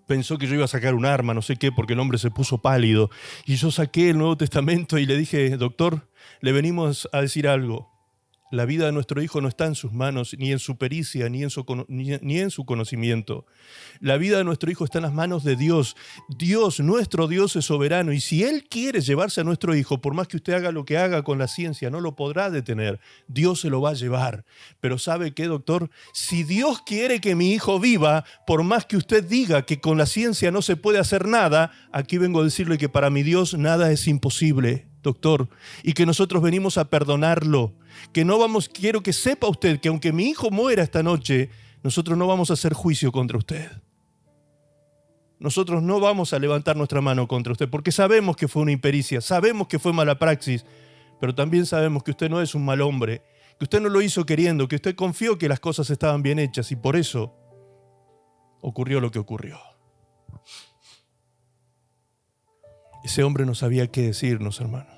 Pensó que yo iba a sacar un arma, no sé qué, porque el hombre se puso pálido. Y yo saqué el Nuevo Testamento y le dije, doctor, le venimos a decir algo. La vida de nuestro hijo no está en sus manos, ni en su pericia, ni en su conocimiento. La vida de nuestro hijo está en las manos de Dios. Dios, nuestro Dios, es soberano. Y si Él quiere llevarse a nuestro hijo, por más que usted haga lo que haga con la ciencia, no lo podrá detener. Dios se lo va a llevar. Pero ¿sabe qué, doctor? Si Dios quiere que mi hijo viva, por más que usted diga que con la ciencia no se puede hacer nada, aquí vengo a decirle que para mi Dios nada es imposible, doctor. Y que nosotros venimos a perdonarlo. Quiero que sepa usted que aunque mi hijo muera esta noche, nosotros no vamos a hacer juicio contra usted. Nosotros no vamos a levantar nuestra mano contra usted, porque sabemos que fue una impericia, sabemos que fue mala praxis, pero también sabemos que usted no es un mal hombre, que usted no lo hizo queriendo, que usted confió que las cosas estaban bien hechas y por eso ocurrió lo que ocurrió. Ese hombre no sabía qué decirnos, hermano.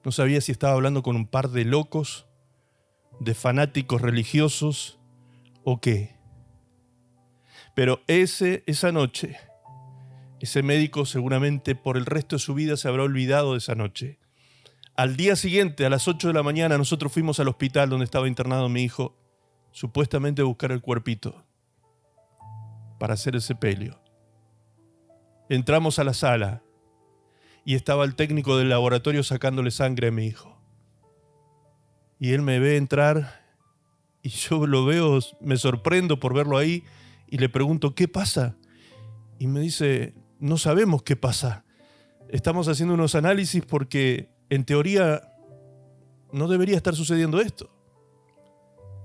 No sabía si estaba hablando con un par de locos, de fanáticos religiosos, o qué. Pero esa noche, ese médico seguramente por el resto de su vida se habrá olvidado de esa noche. Al día siguiente, a las 8 de la mañana, nosotros fuimos al hospital donde estaba internado mi hijo, supuestamente a buscar el cuerpito para hacer el sepelio. Entramos a la sala y estaba el técnico del laboratorio sacándole sangre a mi hijo. Y él me ve entrar y yo lo veo, me sorprendo por verlo ahí y le pregunto, ¿qué pasa? Y me dice, no sabemos qué pasa. Estamos haciendo unos análisis porque en teoría no debería estar sucediendo esto.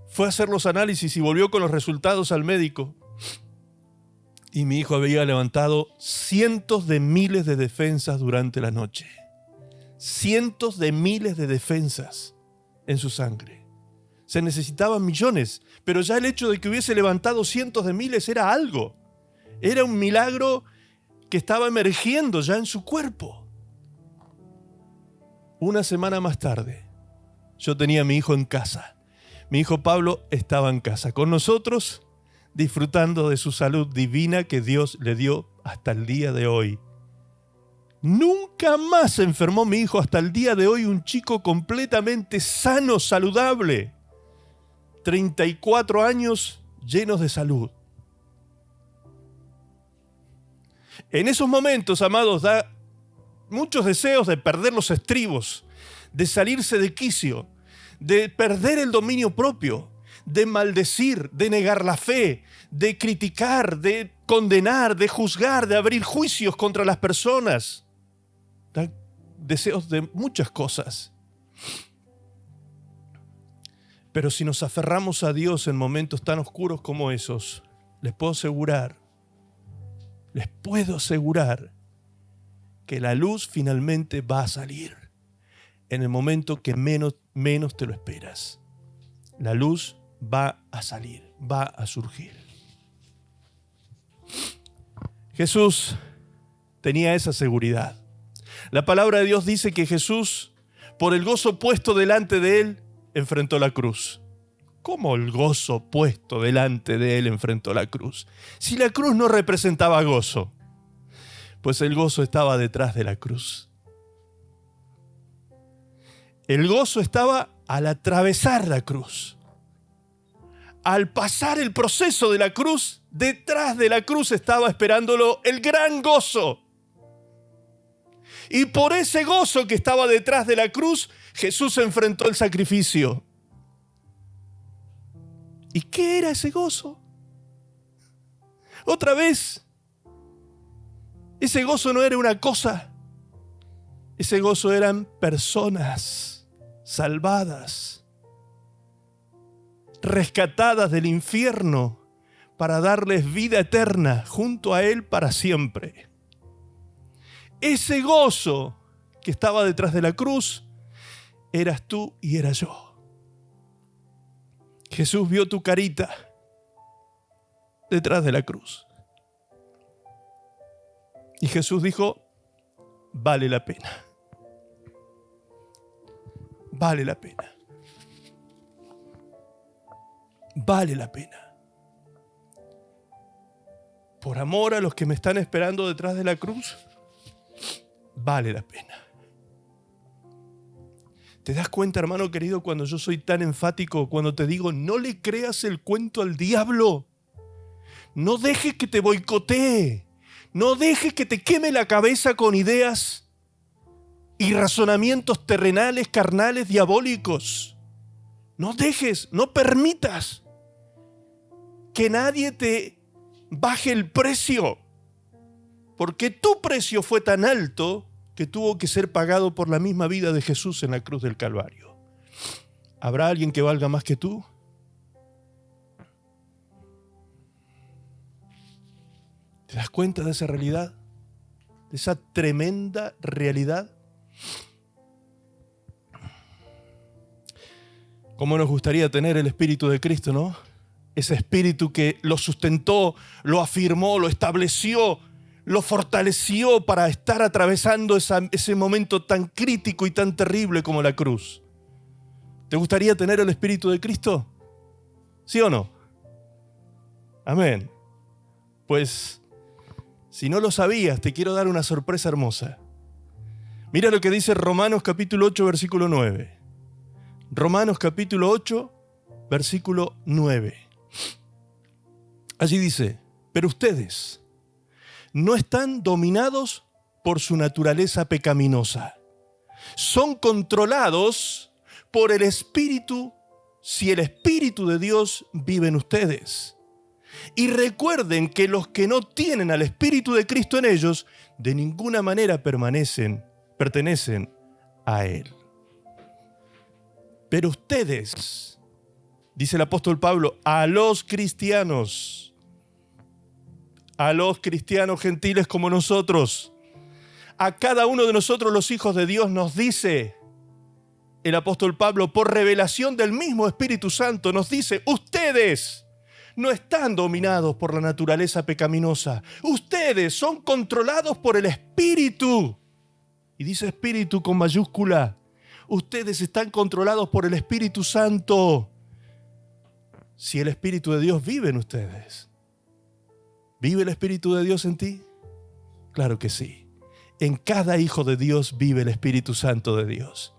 Fue a hacer los análisis y volvió con los resultados al médico. Y mi hijo había levantado cientos de miles de defensas durante la noche. Cientos de miles de defensas en su sangre. Se necesitaban millones, pero ya el hecho de que hubiese levantado cientos de miles era algo. Era un milagro que estaba emergiendo ya en su cuerpo. Una semana más tarde, yo tenía a mi hijo en casa. Mi hijo Pablo estaba en casa con nosotros, disfrutando de su salud divina que Dios le dio hasta el día de hoy. Nunca más se enfermó mi hijo hasta el día de hoy, un chico completamente sano, saludable. 34 años llenos de salud. En esos momentos, amados, da muchos deseos de perder los estribos, de salirse de quicio, de perder el dominio propio, de maldecir, de negar la fe, de criticar, de condenar, de juzgar, de abrir juicios contra las personas. Da deseos de muchas cosas. Pero si nos aferramos a Dios en momentos tan oscuros como esos, les puedo asegurar que la luz finalmente va a salir en el momento que menos te lo esperas. La luz va a salir, va a surgir. Jesús tenía esa seguridad. La palabra de Dios dice que Jesús, por el gozo puesto delante de él, enfrentó la cruz. ¿Cómo el gozo puesto delante de él enfrentó la cruz? Si la cruz no representaba gozo, pues el gozo estaba detrás de la cruz. El gozo estaba al atravesar la cruz. Al pasar el proceso de la cruz, detrás de la cruz estaba esperándolo el gran gozo. Y por ese gozo que estaba detrás de la cruz, Jesús enfrentó el sacrificio. ¿Y qué era ese gozo? Otra vez, ese gozo no era una cosa. Ese gozo eran personas salvadas, rescatadas del infierno para darles vida eterna junto a Él para siempre. Ese gozo que estaba detrás de la cruz eras tú y era yo. Jesús vio tu carita detrás de la cruz. Y Jesús dijo, vale la pena. Vale la pena. Vale la pena. Por amor a los que me están esperando detrás de la cruz, vale la pena. ¿Te das cuenta, hermano querido, cuando yo soy tan enfático, cuando te digo, no le creas el cuento al diablo? No dejes que te boicotee. No dejes que te queme la cabeza con ideas y razonamientos terrenales, carnales, diabólicos. No dejes, no permitas que nadie te baje el precio, porque tu precio fue tan alto que tuvo que ser pagado por la misma vida de Jesús en la cruz del Calvario. ¿Habrá alguien que valga más que tú? ¿Te das cuenta de esa realidad? De esa tremenda realidad. ¿Cómo nos gustaría tener el Espíritu de Cristo, no? Ese Espíritu que lo sustentó, lo afirmó, lo estableció, lo fortaleció para estar atravesando ese momento tan crítico y tan terrible como la cruz. ¿Te gustaría tener el Espíritu de Cristo? ¿Sí o no? Amén. Pues, si no lo sabías, te quiero dar una sorpresa hermosa. Mira lo que dice Romanos capítulo 8, versículo 9. Romanos capítulo 8, versículo 9. Allí dice, pero ustedes no están dominados por su naturaleza pecaminosa. Son controlados por el Espíritu, si el Espíritu de Dios vive en ustedes. Y recuerden que los que no tienen al Espíritu de Cristo en ellos, de ninguna manera pertenecen a Él. Pero ustedes, dice el apóstol Pablo, a los cristianos gentiles como nosotros, a cada uno de nosotros los hijos de Dios nos dice el apóstol Pablo, por revelación del mismo Espíritu Santo, nos dice, ustedes no están dominados por la naturaleza pecaminosa. Ustedes son controlados por el Espíritu. Y dice Espíritu con mayúscula. Ustedes están controlados por el Espíritu Santo. Si el Espíritu de Dios vive en ustedes. ¿Vive el Espíritu de Dios en ti? Claro que sí. En cada hijo de Dios vive el Espíritu Santo de Dios.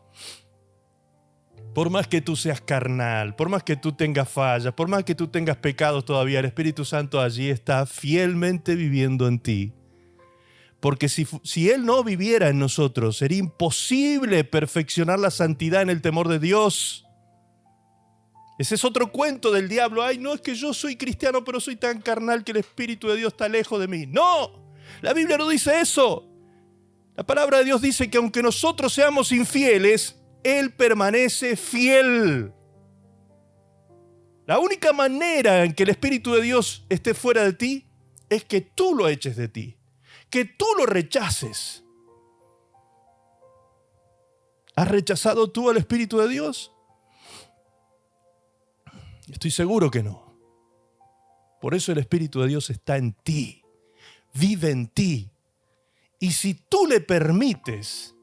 Por más que tú seas carnal, por más que tú tengas fallas, por más que tú tengas pecados todavía, el Espíritu Santo allí está fielmente viviendo en ti. Porque si Él no viviera en nosotros, sería imposible perfeccionar la santidad en el temor de Dios. Ese es otro cuento del diablo. Ay, no, es que yo soy cristiano, pero soy tan carnal que el Espíritu de Dios está lejos de mí. ¡No! La Biblia no dice eso. La palabra de Dios dice que aunque nosotros seamos infieles, Él permanece fiel. La única manera en que el Espíritu de Dios esté fuera de ti es que tú lo eches de ti, que tú lo rechaces. ¿Has rechazado tú al Espíritu de Dios? Estoy seguro que no. Por eso el Espíritu de Dios está en ti, vive en ti. Y si tú le permites,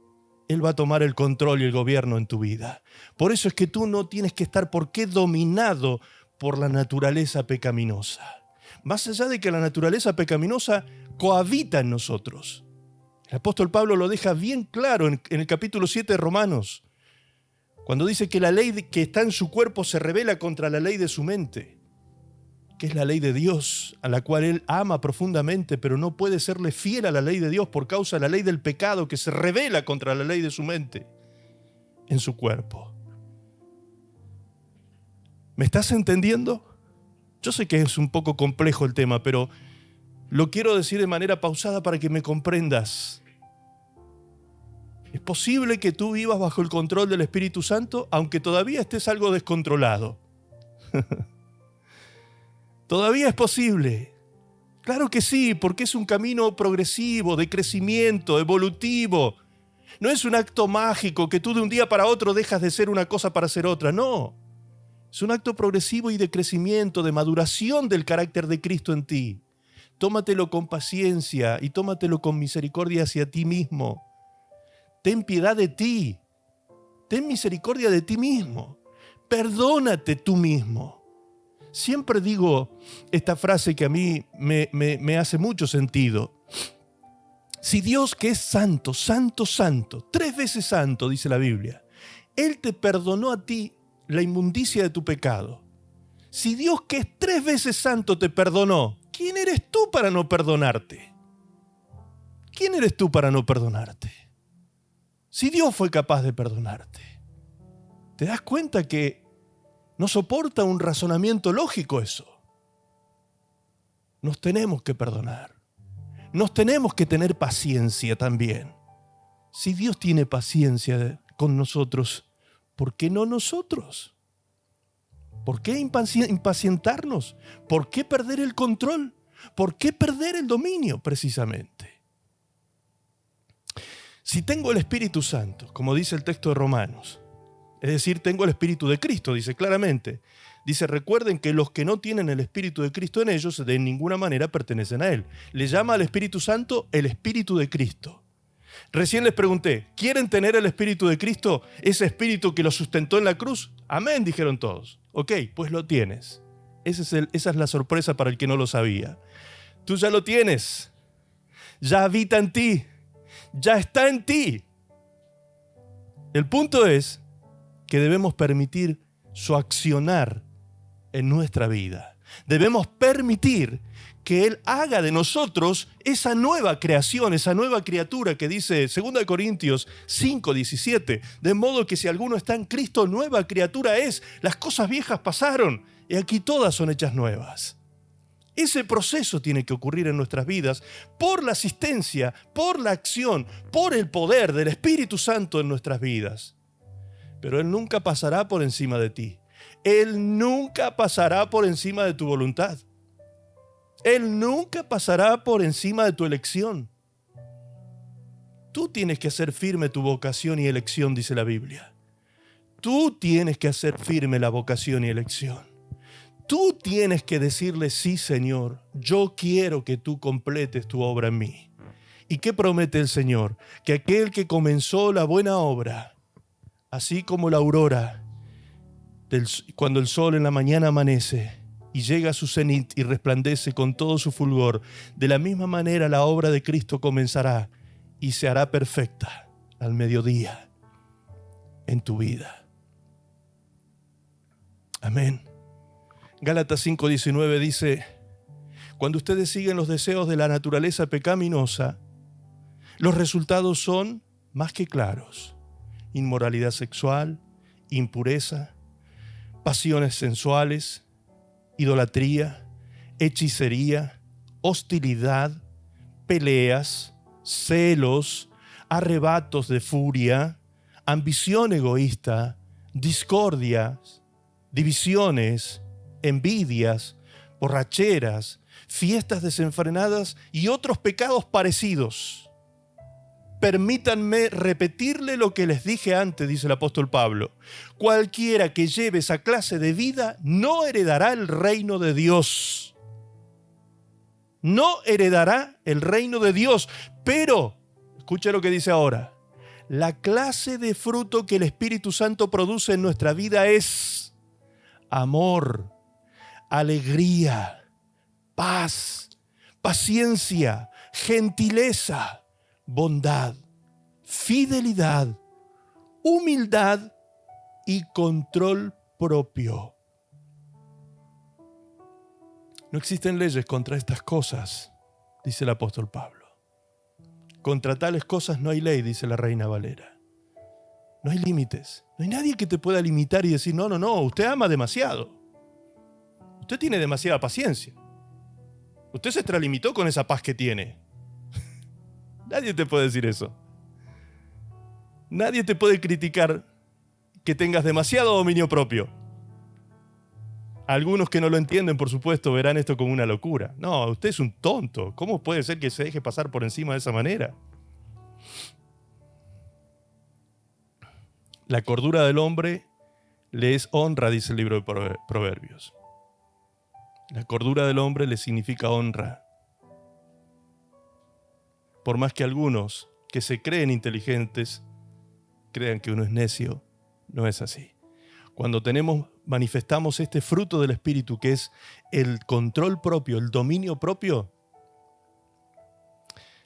Él va a tomar el control y el gobierno en tu vida. Por eso es que tú no tienes que estar por qué dominado por la naturaleza pecaminosa. Más allá de que la naturaleza pecaminosa cohabita en nosotros. El apóstol Pablo lo deja bien claro en el capítulo 7 de Romanos, cuando dice que la ley que está en su cuerpo se rebela contra la ley de su mente, que es la ley de Dios, a la cual él ama profundamente, pero no puede serle fiel a la ley de Dios por causa de la ley del pecado que se rebela contra la ley de su mente en su cuerpo. ¿Me estás entendiendo? Yo sé que es un poco complejo el tema, pero lo quiero decir de manera pausada para que me comprendas. ¿Es posible que tú vivas bajo el control del Espíritu Santo, aunque todavía estés algo descontrolado? Todavía es posible. Claro que sí, porque es un camino progresivo, de crecimiento, evolutivo. No es un acto mágico que tú de un día para otro dejas de ser una cosa para ser otra, no. Es un acto progresivo y de crecimiento, de maduración del carácter de Cristo en ti. Tómatelo con paciencia y tómatelo con misericordia hacia ti mismo. Ten piedad de ti. Ten misericordia de ti mismo. Perdónate tú mismo. Siempre digo esta frase que a mí me hace mucho sentido. Si Dios, que es santo, santo, santo, 3 veces santo, dice la Biblia, Él te perdonó a ti la inmundicia de tu pecado. Si Dios, que es 3 veces santo, te perdonó, ¿quién eres tú para no perdonarte? ¿Quién eres tú para no perdonarte? Si Dios fue capaz de perdonarte, ¿te das cuenta que no soporta un razonamiento lógico eso? Nos tenemos que perdonar. Nos tenemos que tener paciencia también. Si Dios tiene paciencia con nosotros, ¿por qué no nosotros? ¿Por qué impacientarnos? ¿Por qué perder el control? ¿Por qué perder el dominio precisamente? Si tengo el Espíritu Santo, como dice el texto de Romanos, es decir, tengo el Espíritu de Cristo, dice claramente. Dice, recuerden que los que no tienen el Espíritu de Cristo en ellos, de ninguna manera pertenecen a Él. Le llama al Espíritu Santo el Espíritu de Cristo. Recién les pregunté, ¿quieren tener el Espíritu de Cristo? Ese Espíritu que lo sustentó en la cruz. Amén, dijeron todos. Ok, pues lo tienes. Esa es la sorpresa para el que no lo sabía. Tú ya lo tienes. Ya habita en ti. Ya está en ti. El punto es que debemos permitir su accionar en nuestra vida. Debemos permitir que Él haga de nosotros esa nueva creación, esa nueva criatura que dice 2 Corintios 5:17. De modo que si alguno está en Cristo, nueva criatura es. Las cosas viejas pasaron y aquí todas son hechas nuevas. Ese proceso tiene que ocurrir en nuestras vidas por la asistencia, por la acción, por el poder del Espíritu Santo en nuestras vidas. Pero Él nunca pasará por encima de ti. Él nunca pasará por encima de tu voluntad. Él nunca pasará por encima de tu elección. Tú tienes que hacer firme tu vocación y elección, dice la Biblia. Tú tienes que hacer firme la vocación y elección. Tú tienes que decirle, sí, Señor, yo quiero que tú completes tu obra en mí. ¿Y qué promete el Señor? Que aquel que comenzó la buena obra, así como la aurora, cuando el sol en la mañana amanece y llega a su cenit y resplandece con todo su fulgor, de la misma manera la obra de Cristo comenzará y se hará perfecta al mediodía en tu vida. Amén. Gálatas 5:19 dice, cuando ustedes siguen los deseos de la naturaleza pecaminosa, los resultados son más que claros. Inmoralidad sexual, impureza, pasiones sensuales, idolatría, hechicería, hostilidad, peleas, celos, arrebatos de furia, ambición egoísta, discordias, divisiones, envidias, borracheras, fiestas desenfrenadas y otros pecados parecidos. Permítanme repetirle lo que les dije antes, dice el apóstol Pablo. Cualquiera que lleve esa clase de vida no heredará el reino de Dios. No heredará el reino de Dios. Pero, escucha lo que dice ahora. La clase de fruto que el Espíritu Santo produce en nuestra vida es amor, alegría, paz, paciencia, gentileza, bondad, fidelidad, humildad y control propio. No existen leyes contra estas cosas, dice el apóstol Pablo. Contra tales cosas no hay ley, dice la Reina Valera. No hay límites. No hay nadie que te pueda limitar y decir, no, usted ama demasiado. Usted tiene demasiada paciencia. Usted se extralimitó con esa paz que tiene. Nadie te puede decir eso. Nadie te puede criticar que tengas demasiado dominio propio. Algunos que no lo entienden, por supuesto, verán esto como una locura. No, usted es un tonto. ¿Cómo puede ser que se deje pasar por encima de esa manera? La cordura del hombre le es honra, dice el libro de Proverbios. La cordura del hombre le significa honra. Por más que algunos que se creen inteligentes crean que uno es necio, no es así. Cuando manifestamos este fruto del Espíritu, que es el control propio, el dominio propio,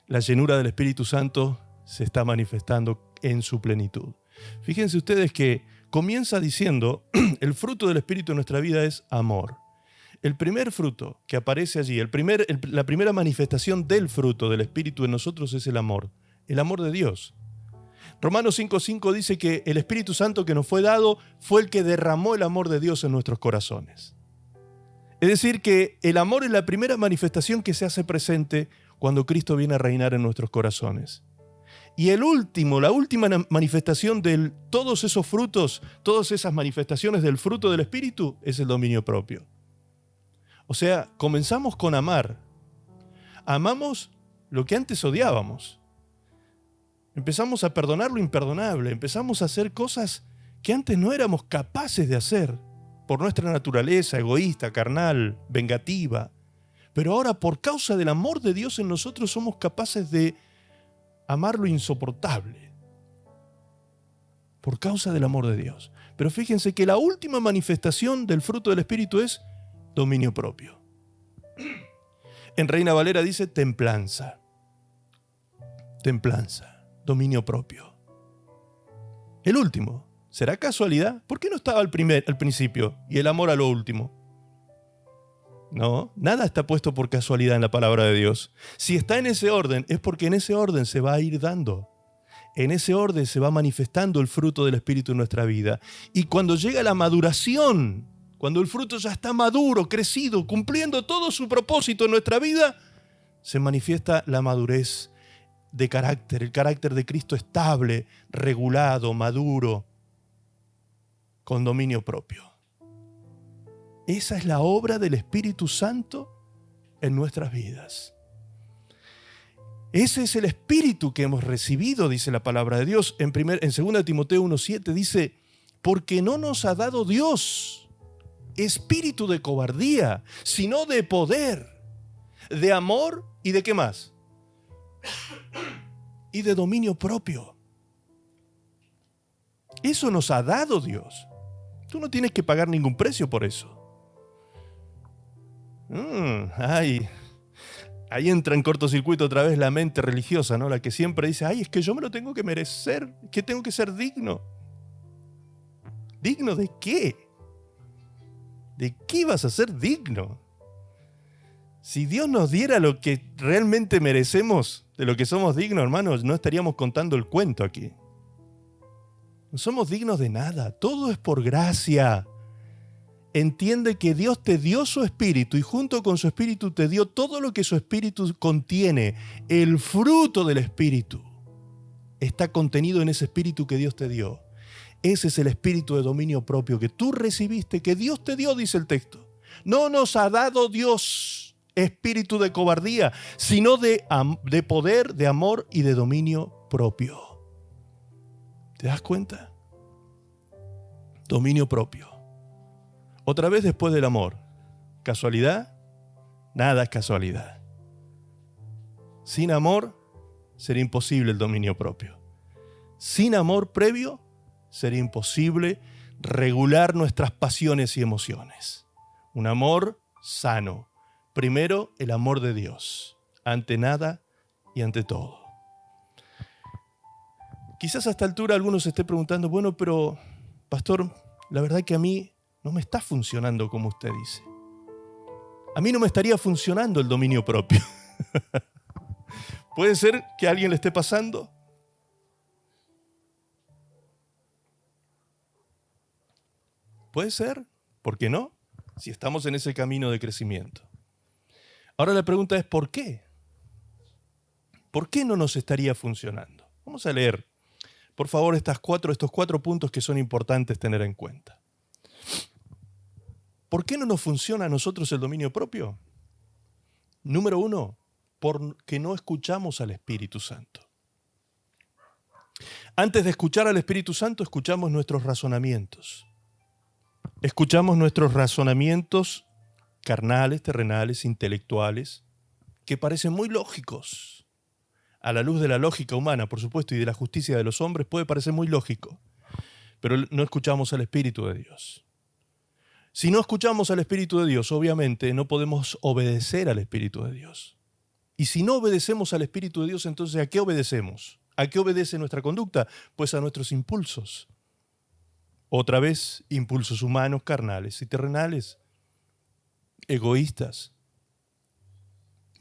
la llenura del Espíritu Santo se está manifestando en su plenitud. Fíjense ustedes que comienza diciendo, el fruto del Espíritu en nuestra vida es amor. El primer fruto que aparece allí, la primera manifestación del fruto del Espíritu en nosotros es el amor de Dios. Romanos 5:5 dice que el Espíritu Santo que nos fue dado fue el que derramó el amor de Dios en nuestros corazones. Es decir, que el amor es la primera manifestación que se hace presente cuando Cristo viene a reinar en nuestros corazones. Y la última manifestación de todos esos frutos, todas esas manifestaciones del fruto del Espíritu es el dominio propio. O sea, comenzamos con amar. Amamos lo que antes odiábamos. Empezamos a perdonar lo imperdonable. Empezamos a hacer cosas que antes no éramos capaces de hacer por nuestra naturaleza egoísta, carnal, vengativa. Pero ahora, por causa del amor de Dios en nosotros, somos capaces de amar lo insoportable. Por causa del amor de Dios. Pero fíjense que la última manifestación del fruto del Espíritu es dominio propio. En Reina Valera dice templanza. Templanza, dominio propio. El último, ¿será casualidad? ¿Por qué no estaba al principio y el amor a lo último? No, nada está puesto por casualidad en la palabra de Dios. Si está en ese orden, es porque en ese orden se va a ir dando. En ese orden se va manifestando el fruto del Espíritu en nuestra vida. Y cuando llega la maduración, cuando el fruto ya está maduro, crecido, cumpliendo todo su propósito en nuestra vida, se manifiesta la madurez de carácter, el carácter de Cristo estable, regulado, maduro, con dominio propio. Esa es la obra del Espíritu Santo en nuestras vidas. Ese es el Espíritu que hemos recibido, dice la palabra de Dios. En 2 Timoteo 1:7 dice, porque no nos ha dado Dios espíritu de cobardía, sino de poder, de amor y de ¿qué más? Y de dominio propio. Eso nos ha dado Dios. Tú no tienes que pagar ningún precio por eso. Ahí entra en cortocircuito otra vez la mente religiosa, ¿no? La que siempre dice, es que yo me lo tengo que merecer, que tengo que ser digno. ¿Digno de qué? ¿De qué vas a ser digno? Si Dios nos diera lo que realmente merecemos, de lo que somos dignos, hermanos, no estaríamos contando el cuento aquí. No somos dignos de nada, todo es por gracia. Entiende que Dios te dio su Espíritu y junto con su Espíritu te dio todo lo que su Espíritu contiene. El fruto del Espíritu está contenido en ese Espíritu que Dios te dio. Ese es el espíritu de dominio propio que tú recibiste, que Dios te dio, dice el texto. No nos ha dado Dios espíritu de cobardía, sino de poder, de amor y de dominio propio. ¿Te das cuenta? Dominio propio. Otra vez después del amor. ¿Casualidad? Nada es casualidad. Sin amor sería imposible el dominio propio. Sin amor previo sería imposible regular nuestras pasiones y emociones. Un amor sano. Primero, el amor de Dios, ante nada y ante todo. Quizás a esta altura algunos se esté preguntando, bueno, pero, pastor, la verdad que a mí no me está funcionando como usted dice. A mí no me estaría funcionando el dominio propio. ¿Puede ser que a alguien le esté pasando? Puede ser, ¿por qué no? Si estamos en ese camino de crecimiento. Ahora la pregunta es, ¿por qué? ¿Por qué no nos estaría funcionando? Vamos a leer, por favor, estos cuatro puntos que son importantes tener en cuenta. ¿Por qué no nos funciona a nosotros el dominio propio? Número 1, porque no escuchamos al Espíritu Santo. Antes de escuchar al Espíritu Santo, escuchamos nuestros razonamientos. Escuchamos nuestros razonamientos carnales, terrenales, intelectuales, que parecen muy lógicos. A la luz de la lógica humana, por supuesto, y de la justicia de los hombres, puede parecer muy lógico. Pero no escuchamos al Espíritu de Dios. Si no escuchamos al Espíritu de Dios, obviamente no podemos obedecer al Espíritu de Dios. Y si no obedecemos al Espíritu de Dios, entonces ¿a qué obedecemos? ¿A qué obedece nuestra conducta? Pues a nuestros impulsos. Otra vez, impulsos humanos, carnales y terrenales. Egoístas.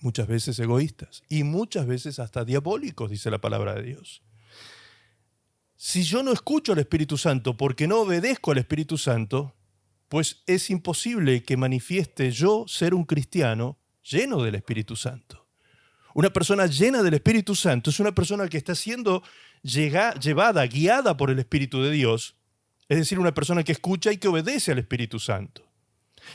Muchas veces egoístas. Y muchas veces hasta diabólicos, dice la palabra de Dios. Si yo no escucho al Espíritu Santo porque no obedezco al Espíritu Santo, pues es imposible que manifieste yo ser un cristiano lleno del Espíritu Santo. Una persona llena del Espíritu Santo es una persona que está siendo llevada, guiada por el Espíritu de Dios. Es decir, una persona que escucha y que obedece al Espíritu Santo.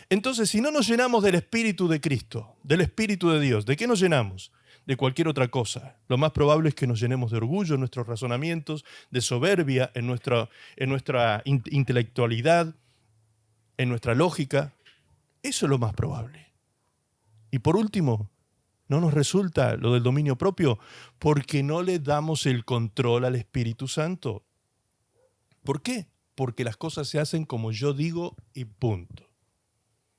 Entonces, si no nos llenamos del Espíritu de Cristo, del Espíritu de Dios, ¿de qué nos llenamos? De cualquier otra cosa. Lo más probable es que nos llenemos de orgullo en nuestros razonamientos, de soberbia en nuestra intelectualidad, en nuestra lógica. Eso es lo más probable. Y por último, no nos resulta lo del dominio propio porque no le damos el control al Espíritu Santo. ¿Por qué? Porque las cosas se hacen como yo digo y punto.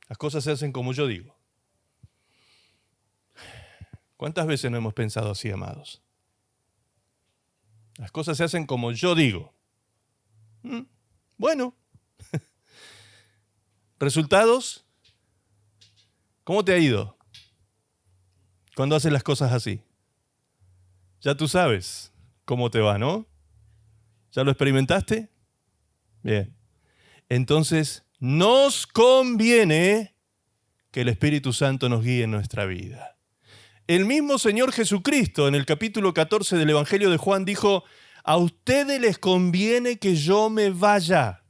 Las cosas se hacen como yo digo. ¿Cuántas veces no hemos pensado así, amados? Las cosas se hacen como yo digo. Bueno. ¿Resultados? ¿Cómo te ha ido cuando haces las cosas así? Ya tú sabes cómo te va, ¿no? ¿Ya lo experimentaste? Bien. Entonces, nos conviene que el Espíritu Santo nos guíe en nuestra vida. El mismo Señor Jesucristo, en el capítulo 14 del Evangelio de Juan, dijo: a ustedes les conviene que yo me vaya.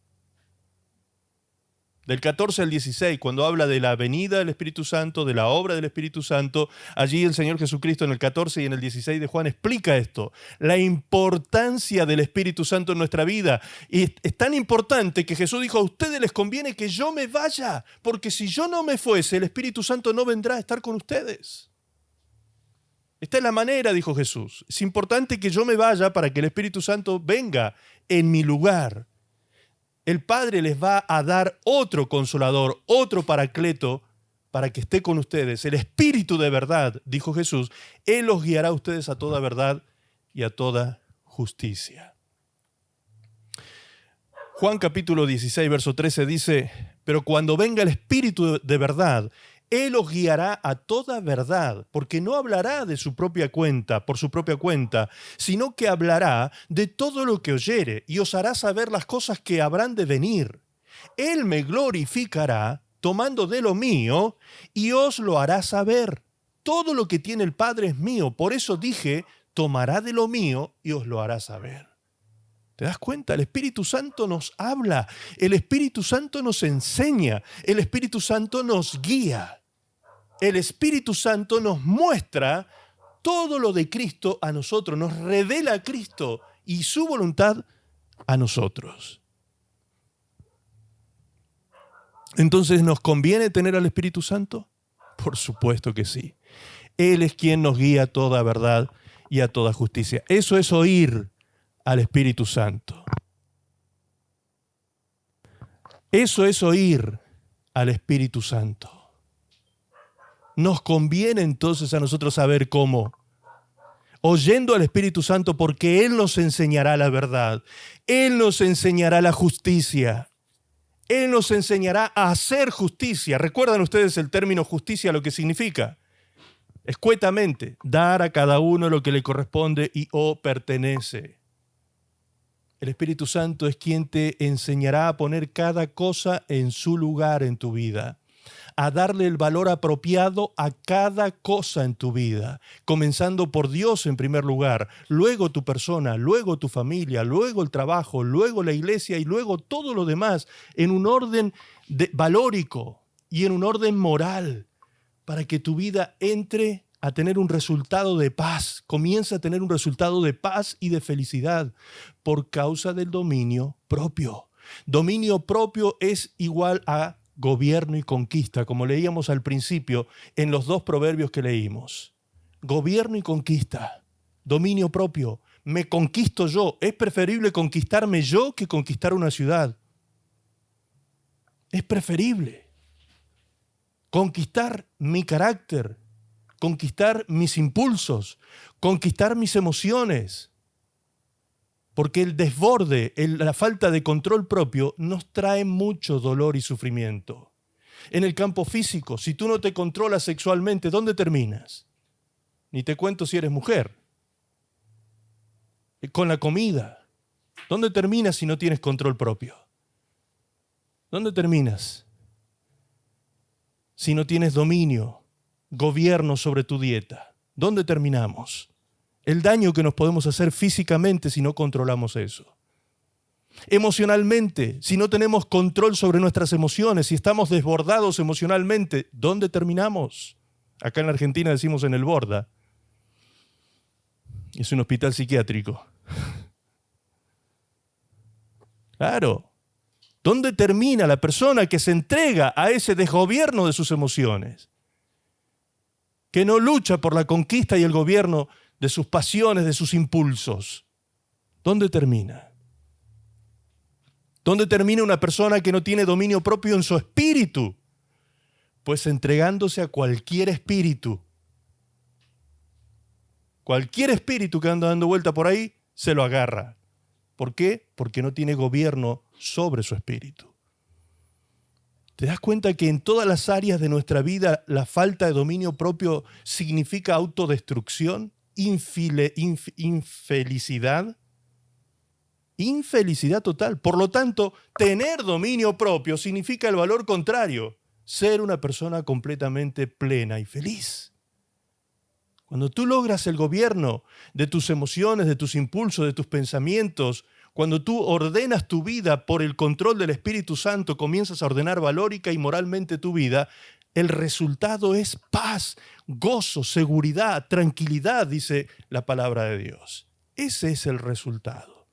Del 14 al 16, cuando habla de la venida del Espíritu Santo, de la obra del Espíritu Santo, allí el Señor Jesucristo en el 14 y en el 16 de Juan explica esto, la importancia del Espíritu Santo en nuestra vida. Y es tan importante que Jesús dijo: a ustedes les conviene que yo me vaya, porque si yo no me fuese, el Espíritu Santo no vendrá a estar con ustedes. Esta es la manera, dijo Jesús. Es importante que yo me vaya para que el Espíritu Santo venga en mi lugar. El Padre les va a dar otro consolador, otro paracleto, para que esté con ustedes. El Espíritu de verdad, dijo Jesús, Él los guiará a ustedes a toda verdad y a toda justicia. Juan capítulo 16, verso 13 dice: pero cuando venga el Espíritu de verdad, Él os guiará a toda verdad, porque no hablará de su propia cuenta, por su propia cuenta, sino que hablará de todo lo que oyere y os hará saber las cosas que habrán de venir. Él me glorificará tomando de lo mío y os lo hará saber. Todo lo que tiene el Padre es mío, por eso dije, tomará de lo mío y os lo hará saber. ¿Te das cuenta? El Espíritu Santo nos habla, el Espíritu Santo nos enseña, el Espíritu Santo nos guía. El Espíritu Santo nos muestra todo lo de Cristo a nosotros, nos revela a Cristo y su voluntad a nosotros. Entonces, ¿nos conviene tener al Espíritu Santo? Por supuesto que sí. Él es quien nos guía a toda verdad y a toda justicia. Eso es oír al Espíritu Santo. Eso es oír al Espíritu Santo. Nos conviene entonces a nosotros saber cómo. Oyendo al Espíritu Santo, porque Él nos enseñará la verdad. Él nos enseñará la justicia. Él nos enseñará a hacer justicia. ¿Recuerdan ustedes el término justicia, lo que significa? Escuetamente, dar a cada uno lo que le corresponde y o pertenece. El Espíritu Santo es quien te enseñará a poner cada cosa en su lugar en tu vida, a darle el valor apropiado a cada cosa en tu vida, comenzando por Dios en primer lugar, luego tu persona, luego tu familia, luego el trabajo, luego la iglesia y luego todo lo demás en un orden valórico y en un orden moral, para que tu vida entre a tener un resultado de paz, comienza a tener un resultado de paz y de felicidad por causa del dominio propio. Dominio propio es igual a gobierno y conquista, como leíamos al principio en los dos proverbios que leímos. Gobierno y conquista, dominio propio. Me conquisto yo. Es preferible conquistarme yo que conquistar una ciudad. Es preferible conquistar mi carácter, conquistar mis impulsos, conquistar mis emociones. Porque el desborde, la falta de control propio nos trae mucho dolor y sufrimiento. En el campo físico, si tú no te controlas sexualmente, ¿dónde terminas? Ni te cuento si eres mujer. Con la comida, ¿dónde terminas si no tienes control propio? ¿Dónde terminas si no tienes dominio, gobierno sobre tu dieta? ¿Dónde terminamos? El daño que nos podemos hacer físicamente si no controlamos eso. Emocionalmente, si no tenemos control sobre nuestras emociones, si estamos desbordados emocionalmente, ¿dónde terminamos? Acá en la Argentina decimos en el Borda. Es un hospital psiquiátrico. Claro. ¿Dónde termina la persona que se entrega a ese desgobierno de sus emociones? Que no lucha por la conquista y el gobierno de sus pasiones, de sus impulsos. ¿Dónde termina? ¿Dónde termina una persona que no tiene dominio propio en su espíritu? Pues entregándose a cualquier espíritu. Cualquier espíritu que anda dando vuelta por ahí, se lo agarra. ¿Por qué? Porque no tiene gobierno sobre su espíritu. ¿Te das cuenta que en todas las áreas de nuestra vida la falta de dominio propio significa autodestrucción, infelicidad? Infelicidad total. Por lo tanto, tener dominio propio significa el valor contrario, ser una persona completamente plena y feliz. Cuando tú logras el gobierno de tus emociones, de tus impulsos, de tus pensamientos, cuando tú ordenas tu vida por el control del Espíritu Santo, comienzas a ordenar valórica y moralmente tu vida, el resultado es paz, gozo, seguridad, tranquilidad, dice la palabra de Dios. Ese es el resultado.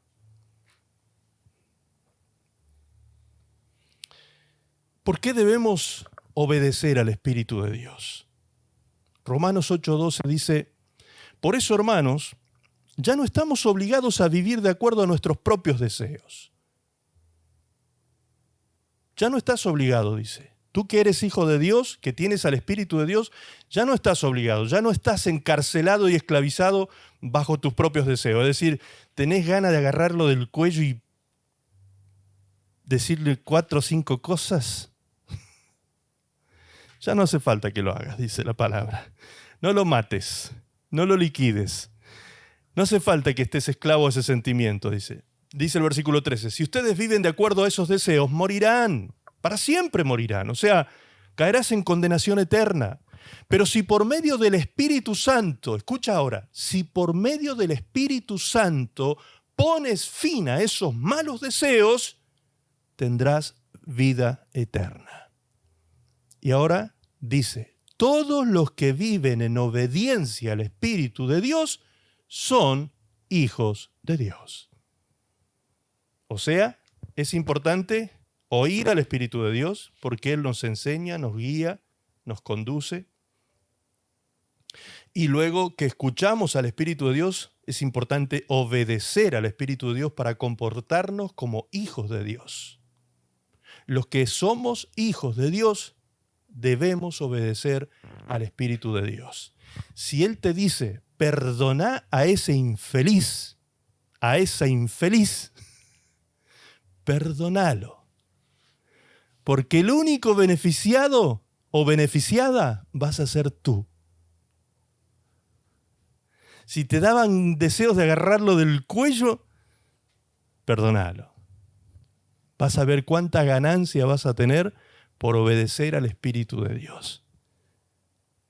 ¿Por qué debemos obedecer al Espíritu de Dios? Romanos 8:12 dice, por eso, hermanos, ya no estamos obligados a vivir de acuerdo a nuestros propios deseos. Ya no estás obligado, dice. Tú que eres hijo de Dios, que tienes al Espíritu de Dios, ya no estás obligado, ya no estás encarcelado y esclavizado bajo tus propios deseos. Es decir, tenés ganas de agarrarlo del cuello y decirle 4 o 5 cosas. Ya no hace falta que lo hagas, dice la palabra. No lo mates, no lo liquides. No hace falta que estés esclavo de ese sentimiento, dice. Dice el versículo 13, si ustedes viven de acuerdo a esos deseos, morirán, para siempre morirán. O sea, caerás en condenación eterna. Pero si por medio del Espíritu Santo, escucha ahora, si por medio del Espíritu Santo pones fin a esos malos deseos, tendrás vida eterna. Y ahora dice, todos los que viven en obediencia al Espíritu de Dios son hijos de Dios. O sea, es importante oír al Espíritu de Dios porque Él nos enseña, nos guía, nos conduce. Y luego que escuchamos al Espíritu de Dios, es importante obedecer al Espíritu de Dios para comportarnos como hijos de Dios. Los que somos hijos de Dios debemos obedecer al Espíritu de Dios. Si Él te dice, perdona a ese infeliz, a esa infeliz, perdónalo. Porque el único beneficiado o beneficiada vas a ser tú. Si te daban deseos de agarrarlo del cuello, perdónalo. Vas a ver cuánta ganancia vas a tener por obedecer al Espíritu de Dios.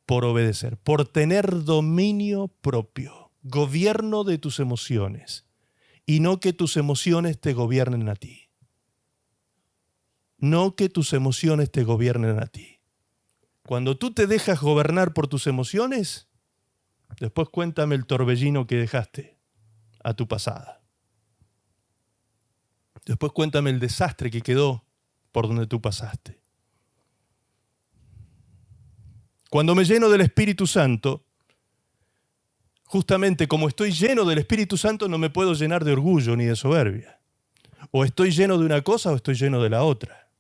Por obedecer, por tener dominio propio, gobierno de tus emociones, y no que tus emociones te gobiernen a ti. No que tus emociones te gobiernen a ti. Cuando tú te dejas gobernar por tus emociones, después cuéntame el torbellino que dejaste a tu pasada. Después cuéntame el desastre que quedó por donde tú pasaste. Cuando me lleno del Espíritu Santo, justamente como estoy lleno del Espíritu Santo, no me puedo llenar de orgullo ni de soberbia. O estoy lleno de una cosa o estoy lleno de la otra.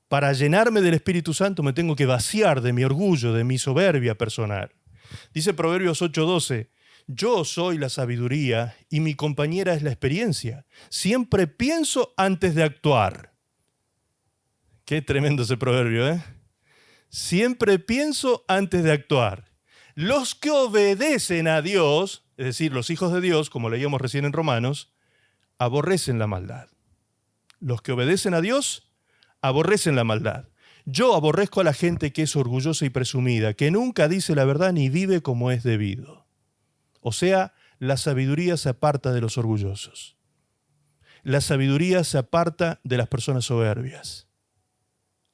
Para llenarme del Espíritu Santo me tengo que vaciar de mi orgullo, de mi soberbia personal. Dice Proverbios 8:12, yo soy la sabiduría y mi compañera es la experiencia. Siempre pienso antes de actuar. Qué tremendo ese proverbio, ¿eh? Siempre pienso antes de actuar. Los que obedecen a Dios, es decir, los hijos de Dios, como leíamos recién en Romanos, aborrecen la maldad. Los que obedecen a Dios, aborrecen la maldad. Yo aborrezco a la gente que es orgullosa y presumida, que nunca dice la verdad ni vive como es debido. O sea, la sabiduría se aparta de los orgullosos. La sabiduría se aparta de las personas soberbias.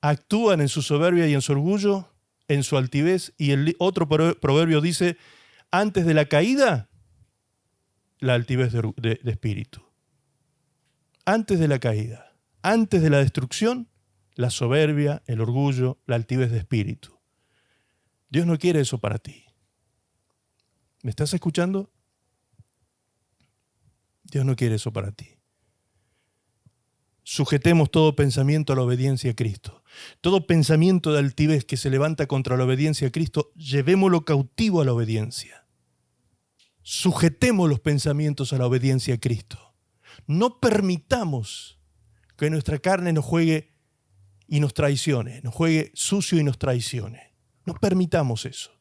Actúan en su soberbia y en su orgullo, en su altivez, y el otro proverbio dice, antes de la caída, la altivez de espíritu. Antes de la caída, antes de la destrucción, la soberbia, el orgullo, la altivez de espíritu. Dios no quiere eso para ti. ¿Me estás escuchando? Dios no quiere eso para ti. sujetemos todo pensamiento a la obediencia a Cristo. Todo pensamiento de altivez que se levanta contra la obediencia a Cristo, llevémoslo cautivo a la obediencia. Sujetemos los pensamientos a la obediencia a Cristo. No permitamos que nuestra carne nos juegue y nos traicione, nos juegue sucio y nos traicione. No permitamos eso.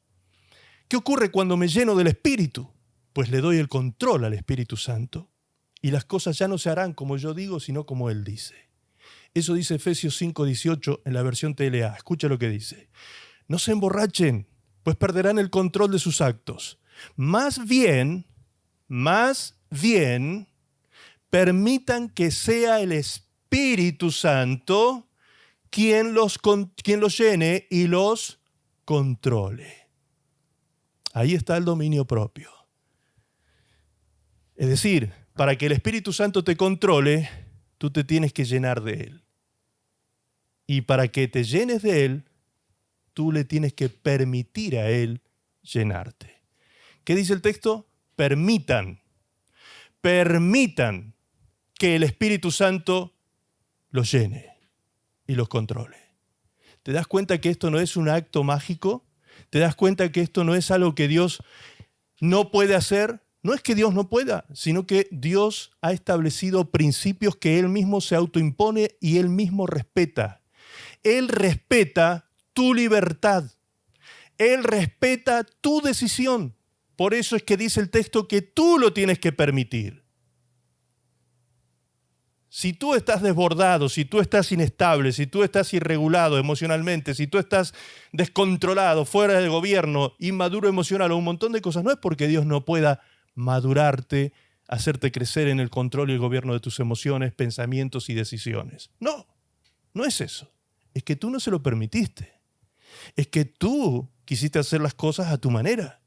¿Qué ocurre cuando me lleno del Espíritu? Pues le doy el control al Espíritu Santo y las cosas ya no se harán como yo digo, sino como Él dice. Eso dice Efesios 5:18 en la versión TLA. Escucha lo que dice. No se emborrachen, pues perderán el control de sus actos. Más bien, permitan que sea el Espíritu Santo quien los llene y los controle. Ahí está el dominio propio. Es decir, para que el Espíritu Santo te controle, tú te tienes que llenar de Él. Y para que te llenes de Él, tú le tienes que permitir a Él llenarte. ¿Qué dice el texto? Permitan que el Espíritu Santo los llene y los controle. ¿Te das cuenta que esto no es un acto mágico? ¿Te das cuenta que esto no es algo que Dios no puede hacer? No es que Dios no pueda, sino que Dios ha establecido principios que Él mismo se autoimpone y Él mismo respeta. Él respeta tu libertad. Él respeta tu decisión. Por eso es que dice el texto que tú lo tienes que permitir. Si tú estás desbordado, si tú estás inestable, si tú estás irregulado emocionalmente, si tú estás descontrolado, fuera de gobierno, inmaduro emocional o un montón de cosas, no es porque Dios no pueda madurarte, hacerte crecer en el control y el gobierno de tus emociones, pensamientos y decisiones. No, no es eso. Es que tú no se lo permitiste. Es que tú quisiste hacer las cosas a tu manera.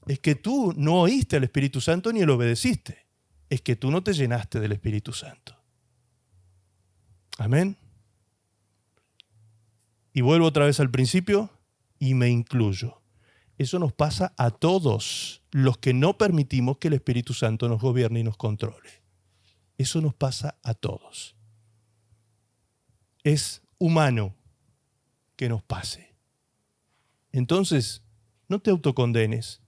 Es que tú no oíste al Espíritu Santo ni le obedeciste. Es que tú no te llenaste del Espíritu Santo. Amén. Y vuelvo otra vez al principio y me incluyo. Eso nos pasa a todos los que no permitimos que el Espíritu Santo nos gobierne y nos controle. Eso nos pasa a todos. Es humano que nos pase. Entonces, no te autocondenes.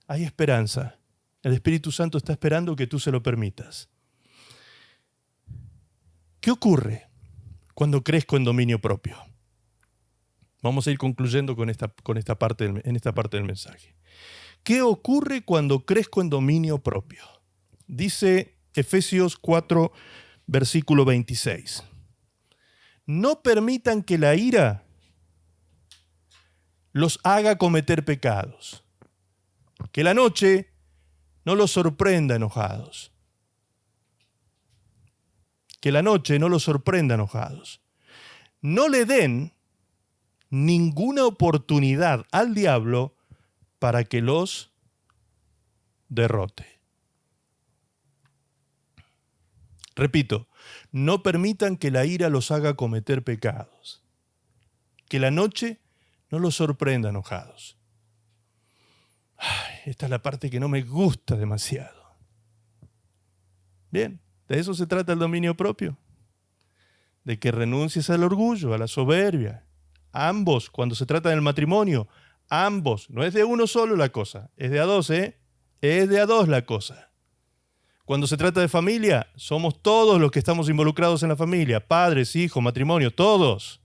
Hay esperanza. El Espíritu Santo está esperando que tú se lo permitas. ¿Qué ocurre cuando crezco en dominio propio? Vamos a ir concluyendo en esta parte del mensaje. ¿Qué ocurre cuando crezco en dominio propio? Dice Efesios 4, versículo 26. No permitan que la ira los haga cometer pecados. Que la noche no los sorprenda enojados. Que la noche no los sorprenda enojados. No le den ninguna oportunidad al diablo para que los derrote. Repito, no permitan que la ira los haga cometer pecados. Que la noche no los sorprenda enojados. Esta es la parte que no me gusta demasiado. Bien, de eso se trata el dominio propio. De que renuncies al orgullo, a la soberbia. Ambos, cuando se trata del matrimonio, ambos, no es de uno solo la cosa, es de a dos, Es de a dos la cosa. Cuando se trata de familia, somos todos los que estamos involucrados en la familia, padres, hijos, matrimonio, todos.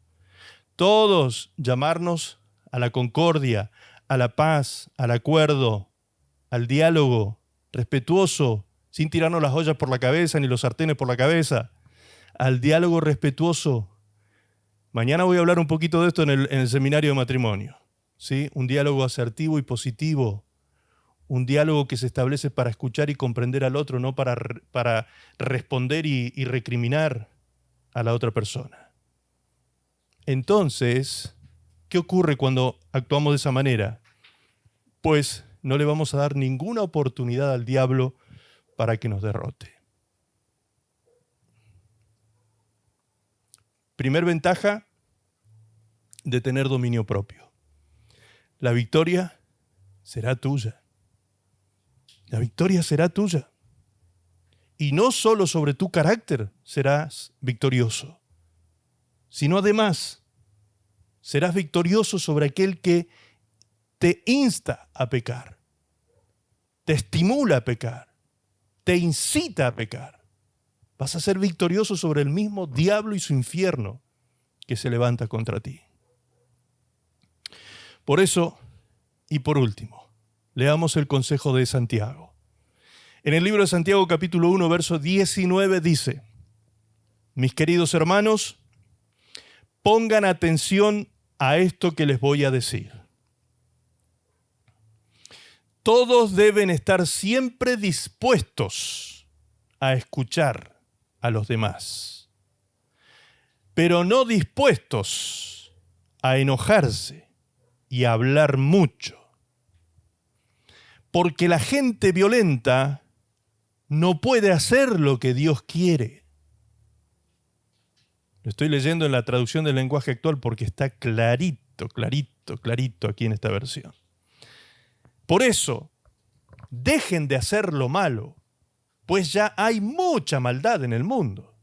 Todos llamarnos a la concordia, a la paz, al acuerdo, al diálogo respetuoso, sin tirarnos las ollas por la cabeza ni los sartenes por la cabeza, al diálogo respetuoso. Mañana voy a hablar un poquito de esto en el seminario de matrimonio, ¿sí? Un diálogo asertivo y positivo, un diálogo que se establece para escuchar y comprender al otro, no para responder y recriminar a la otra persona. Entonces, ¿qué ocurre cuando actuamos de esa manera? Pues no le vamos a dar ninguna oportunidad al diablo para que nos derrote. Primer ventaja de tener dominio propio. La victoria será tuya. La victoria será tuya. Y no solo sobre tu carácter serás victorioso, sino además serás victorioso sobre aquel que te insta a pecar, te estimula a pecar, te incita a pecar. Vas a ser victorioso sobre el mismo diablo y su infierno que se levanta contra ti. Por eso, y por último, leamos el consejo de Santiago. En el libro de Santiago, capítulo 1, verso 19, dice: mis queridos hermanos, pongan atención a esto que les voy a decir. Todos deben estar siempre dispuestos a escuchar a los demás, pero no dispuestos a enojarse y a hablar mucho, porque la gente violenta no puede hacer lo que Dios quiere. Lo estoy leyendo en la traducción del lenguaje actual porque está clarito aquí en esta versión. Por eso, dejen de hacer lo malo, pues ya hay mucha maldad en el mundo.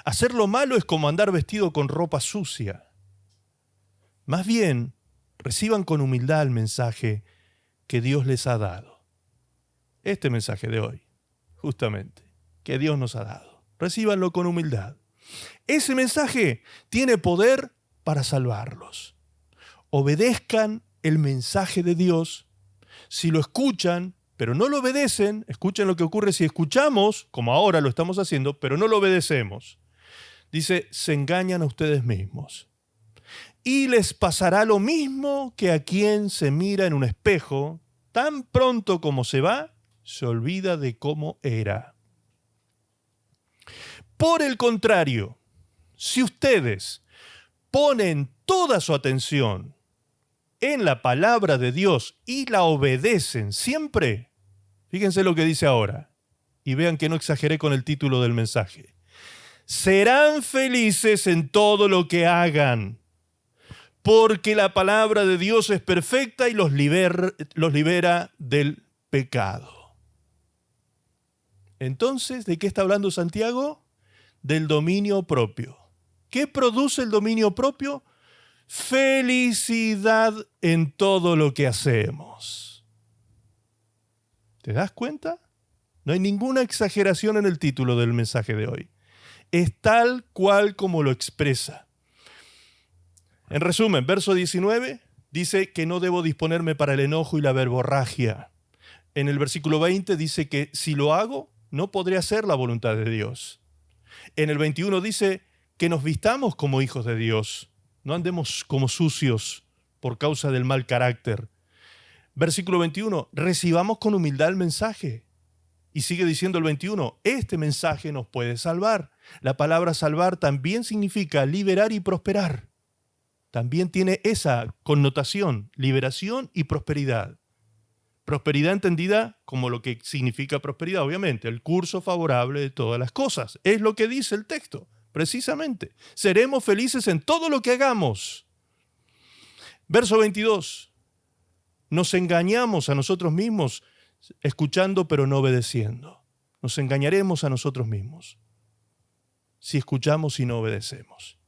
Hacer lo malo es como andar vestido con ropa sucia. Más bien, reciban con humildad el mensaje que Dios les ha dado. Este mensaje de hoy, justamente, que Dios nos ha dado. Recíbanlo con humildad. Ese mensaje tiene poder para salvarlos. Obedezcan el mensaje de Dios. Si lo escuchan, pero no lo obedecen, escuchen lo que ocurre si escuchamos, como ahora lo estamos haciendo, pero no lo obedecemos. Dice, se engañan a ustedes mismos. Y les pasará lo mismo que a quien se mira en un espejo, tan pronto como se va, se olvida de cómo era. Por el contrario, si ustedes ponen toda su atención en la palabra de Dios y la obedecen siempre, fíjense lo que dice ahora, y vean que no exageré con el título del mensaje. Serán felices en todo lo que hagan, porque la palabra de Dios es perfecta y los libera del pecado. Entonces, ¿de qué está hablando Santiago? Del dominio propio. ¿Qué produce el dominio propio? Felicidad en todo lo que hacemos. ¿Te das cuenta? No hay ninguna exageración en el título del mensaje de hoy. Es tal cual como lo expresa. En resumen, verso 19 dice que no debo disponerme para el enojo y la verborragia. En el versículo 20 dice que si lo hago, no podré hacer la voluntad de Dios. En el 21 dice que nos vistamos como hijos de Dios, no andemos como sucios por causa del mal carácter. Versículo 21, recibamos con humildad el mensaje. Y sigue diciendo el 21, este mensaje nos puede salvar. La palabra salvar también significa liberar y prosperar. También tiene esa connotación, liberación y prosperidad. Prosperidad entendida como lo que significa prosperidad, obviamente, el curso favorable de todas las cosas. Es lo que dice el texto, precisamente. Seremos felices en todo lo que hagamos. Verso 22. Nos engañamos a nosotros mismos escuchando pero no obedeciendo. Nos engañaremos a nosotros mismos si escuchamos y no obedecemos.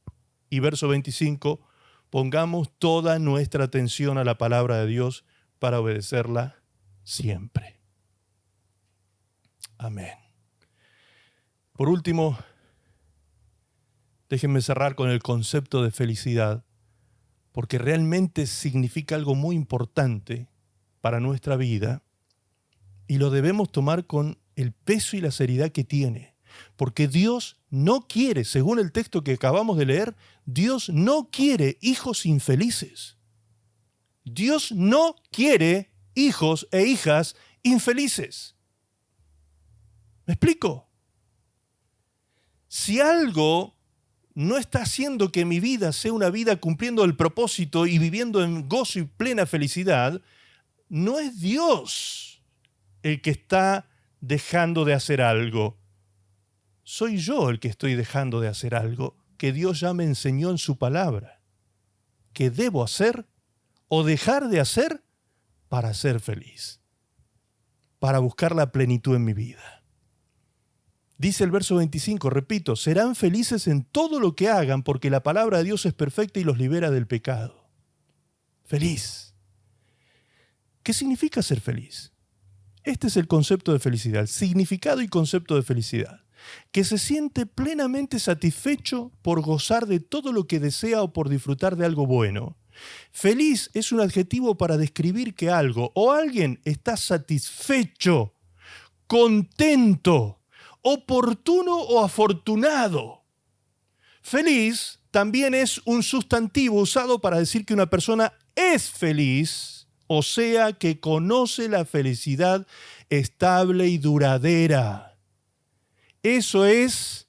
Y verso 25. Pongamos toda nuestra atención a la palabra de Dios para obedecerla siempre. Amén. Por último, déjenme cerrar con el concepto de felicidad, porque realmente significa algo muy importante para nuestra vida y lo debemos tomar con el peso y la seriedad que tiene. Porque Dios no quiere, según el texto que acabamos de leer, Dios no quiere hijos infelices. Dios no quiere hijos e hijas infelices. ¿Me explico? Si algo no está haciendo que mi vida sea una vida cumpliendo el propósito y viviendo en gozo y plena felicidad, no es Dios el que está dejando de hacer algo. Soy yo el que estoy dejando de hacer algo que Dios ya me enseñó en su palabra, que debo hacer o dejar de hacer para ser feliz, para buscar la plenitud en mi vida. Dice el verso 25, repito, serán felices en todo lo que hagan porque la palabra de Dios es perfecta y los libera del pecado. Feliz. ¿Qué significa ser feliz? Este es el concepto de felicidad, el significado y concepto de felicidad. Que se siente plenamente satisfecho por gozar de todo lo que desea o por disfrutar de algo bueno. Feliz es un adjetivo para describir que algo o alguien está satisfecho, contento, oportuno o afortunado. Feliz también es un sustantivo usado para decir que una persona es feliz, o sea, que conoce la felicidad estable y duradera. Eso es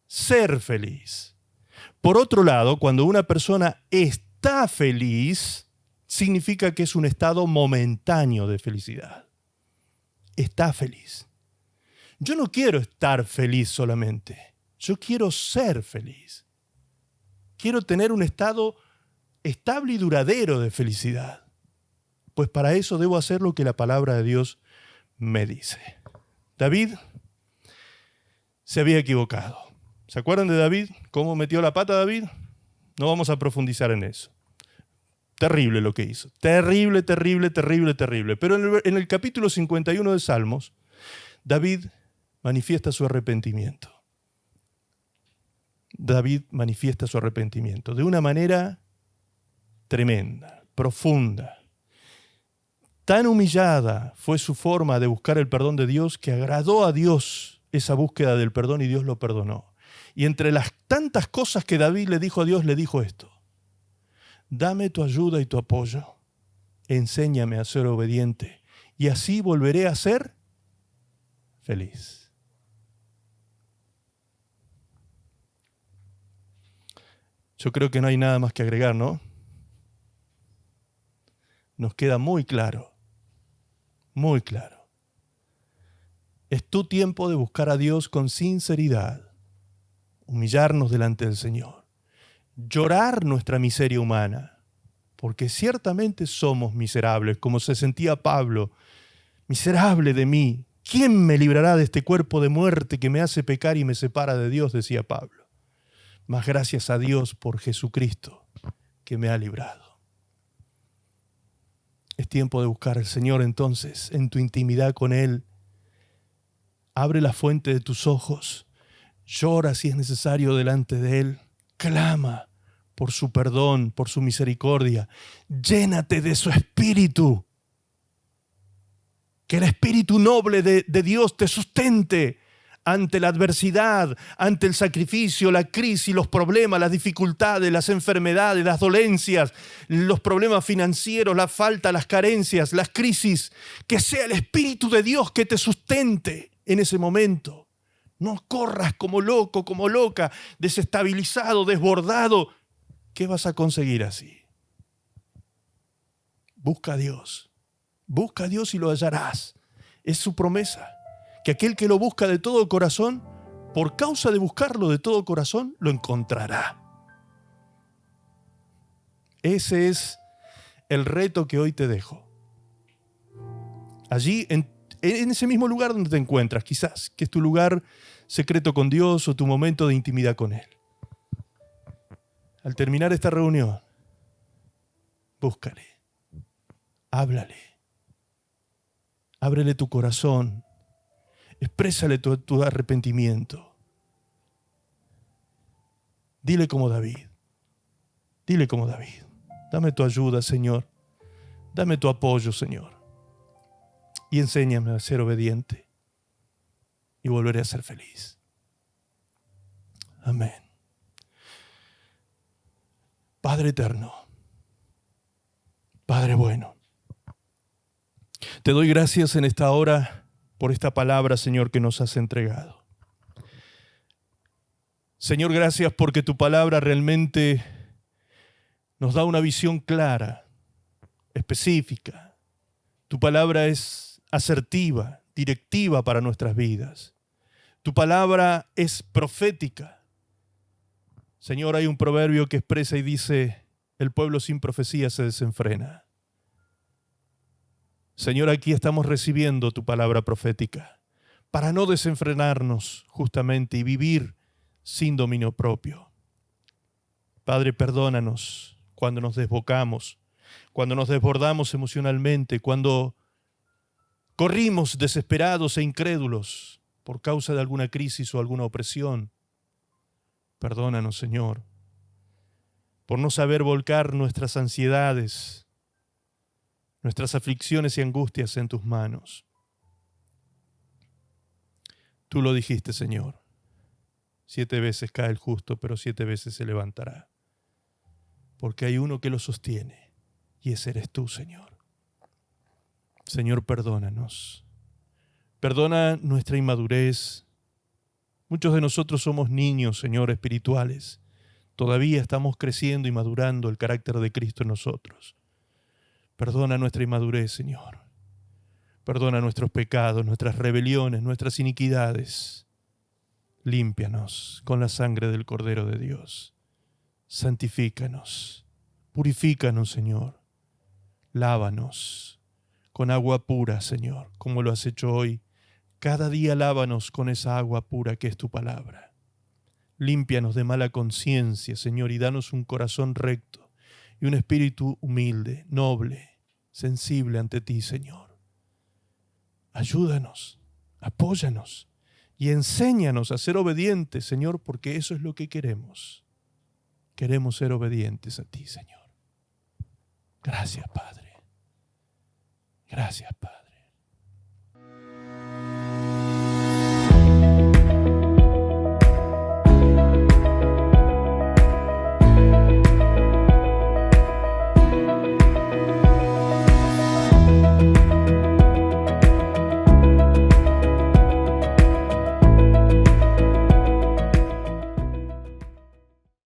ser feliz. Por otro lado, cuando una persona está feliz, significa que es un estado momentáneo de felicidad. Está feliz. Yo no quiero estar feliz solamente. Yo quiero ser feliz. Quiero tener un estado estable y duradero de felicidad. Pues para eso debo hacer lo que la palabra de Dios me dice. David se había equivocado. ¿Se acuerdan de David? ¿Cómo metió la pata David? No vamos a profundizar en eso. Terrible lo que hizo. Terrible, terrible, terrible, terrible. Pero en el capítulo 51 de Salmos, David manifiesta su arrepentimiento. David manifiesta su arrepentimiento de una manera tremenda, profunda. Tan humillada fue su forma de buscar el perdón de Dios que agradó a Dios esa búsqueda del perdón y Dios lo perdonó. Y entre las tantas cosas que David le dijo a Dios, le dijo esto: dame tu ayuda y tu apoyo, enséñame a ser obediente y así volveré a ser feliz. Yo creo que no hay nada más que agregar, ¿no? Nos queda muy claro, muy claro. Es tu tiempo de buscar a Dios con sinceridad, humillarnos delante del Señor, llorar nuestra miseria humana, porque ciertamente somos miserables, como se sentía Pablo, miserable de mí. ¿Quién me librará de este cuerpo de muerte que me hace pecar y me separa de Dios?, decía Pablo. Mas gracias a Dios por Jesucristo que me ha librado. Es tiempo de buscar al Señor entonces, en tu intimidad con Él. Abre la fuente de tus ojos, llora si es necesario delante de Él, clama por su perdón, por su misericordia, llénate de su espíritu. Que el espíritu noble de Dios te sustente ante la adversidad, ante el sacrificio, la crisis, los problemas, las dificultades, las enfermedades, las dolencias, los problemas financieros, la falta, las carencias, las crisis. Que sea el Espíritu de Dios que te sustente en ese momento. No corras como loco, como loca, desestabilizado, desbordado. ¿Qué vas a conseguir así? Busca a Dios. Busca a Dios y lo hallarás. Es su promesa. Que aquel que lo busca de todo corazón, por causa de buscarlo de todo corazón, lo encontrará. Ese es el reto que hoy te dejo. Allí, en ese mismo lugar donde te encuentras, quizás, que es tu lugar secreto con Dios o tu momento de intimidad con Él. Al terminar esta reunión, búscale, háblale, ábrele tu corazón, exprésale tu arrepentimiento. Dile como David, dame tu ayuda, Señor, dame tu apoyo, Señor, y enséñame a ser obediente y volveré a ser feliz. Amén. Padre eterno, Padre bueno, te doy gracias en esta hora por esta palabra, Señor, que nos has entregado. Señor, gracias porque tu palabra realmente nos da una visión clara, específica. Tu palabra es asertiva, directiva para nuestras vidas. Tu palabra es profética. Señor, hay un proverbio que expresa y dice: el pueblo sin profecía se desenfrena. Señor, aquí estamos recibiendo tu palabra profética para no desenfrenarnos justamente y vivir sin dominio propio. Padre, perdónanos cuando nos desbocamos, cuando nos desbordamos emocionalmente, cuando corrimos desesperados e incrédulos por causa de alguna crisis o alguna opresión. Perdónanos, Señor, por no saber volcar nuestras ansiedades, nuestras aflicciones y angustias en tus manos. Tú lo dijiste, Señor. 7 veces cae el justo, pero 7 veces se levantará. Porque hay uno que lo sostiene, y ese eres tú, Señor. Señor, perdónanos. Perdona nuestra inmadurez. Muchos de nosotros somos niños, Señor, espirituales. Todavía estamos creciendo y madurando el carácter de Cristo en nosotros. Perdona nuestra inmadurez, Señor. Perdona nuestros pecados, nuestras rebeliones, nuestras iniquidades. Límpianos con la sangre del Cordero de Dios. Santifícanos. Purifícanos, Señor. Lávanos con agua pura, Señor, como lo has hecho hoy. Cada día lávanos con esa agua pura que es tu palabra. Límpianos de mala conciencia, Señor, y danos un corazón recto y un espíritu humilde, noble, sensible ante ti, Señor. Ayúdanos, apóyanos y enséñanos a ser obedientes, Señor, porque eso es lo que queremos. Queremos ser obedientes a ti, Señor. Gracias, Padre. Gracias, Padre.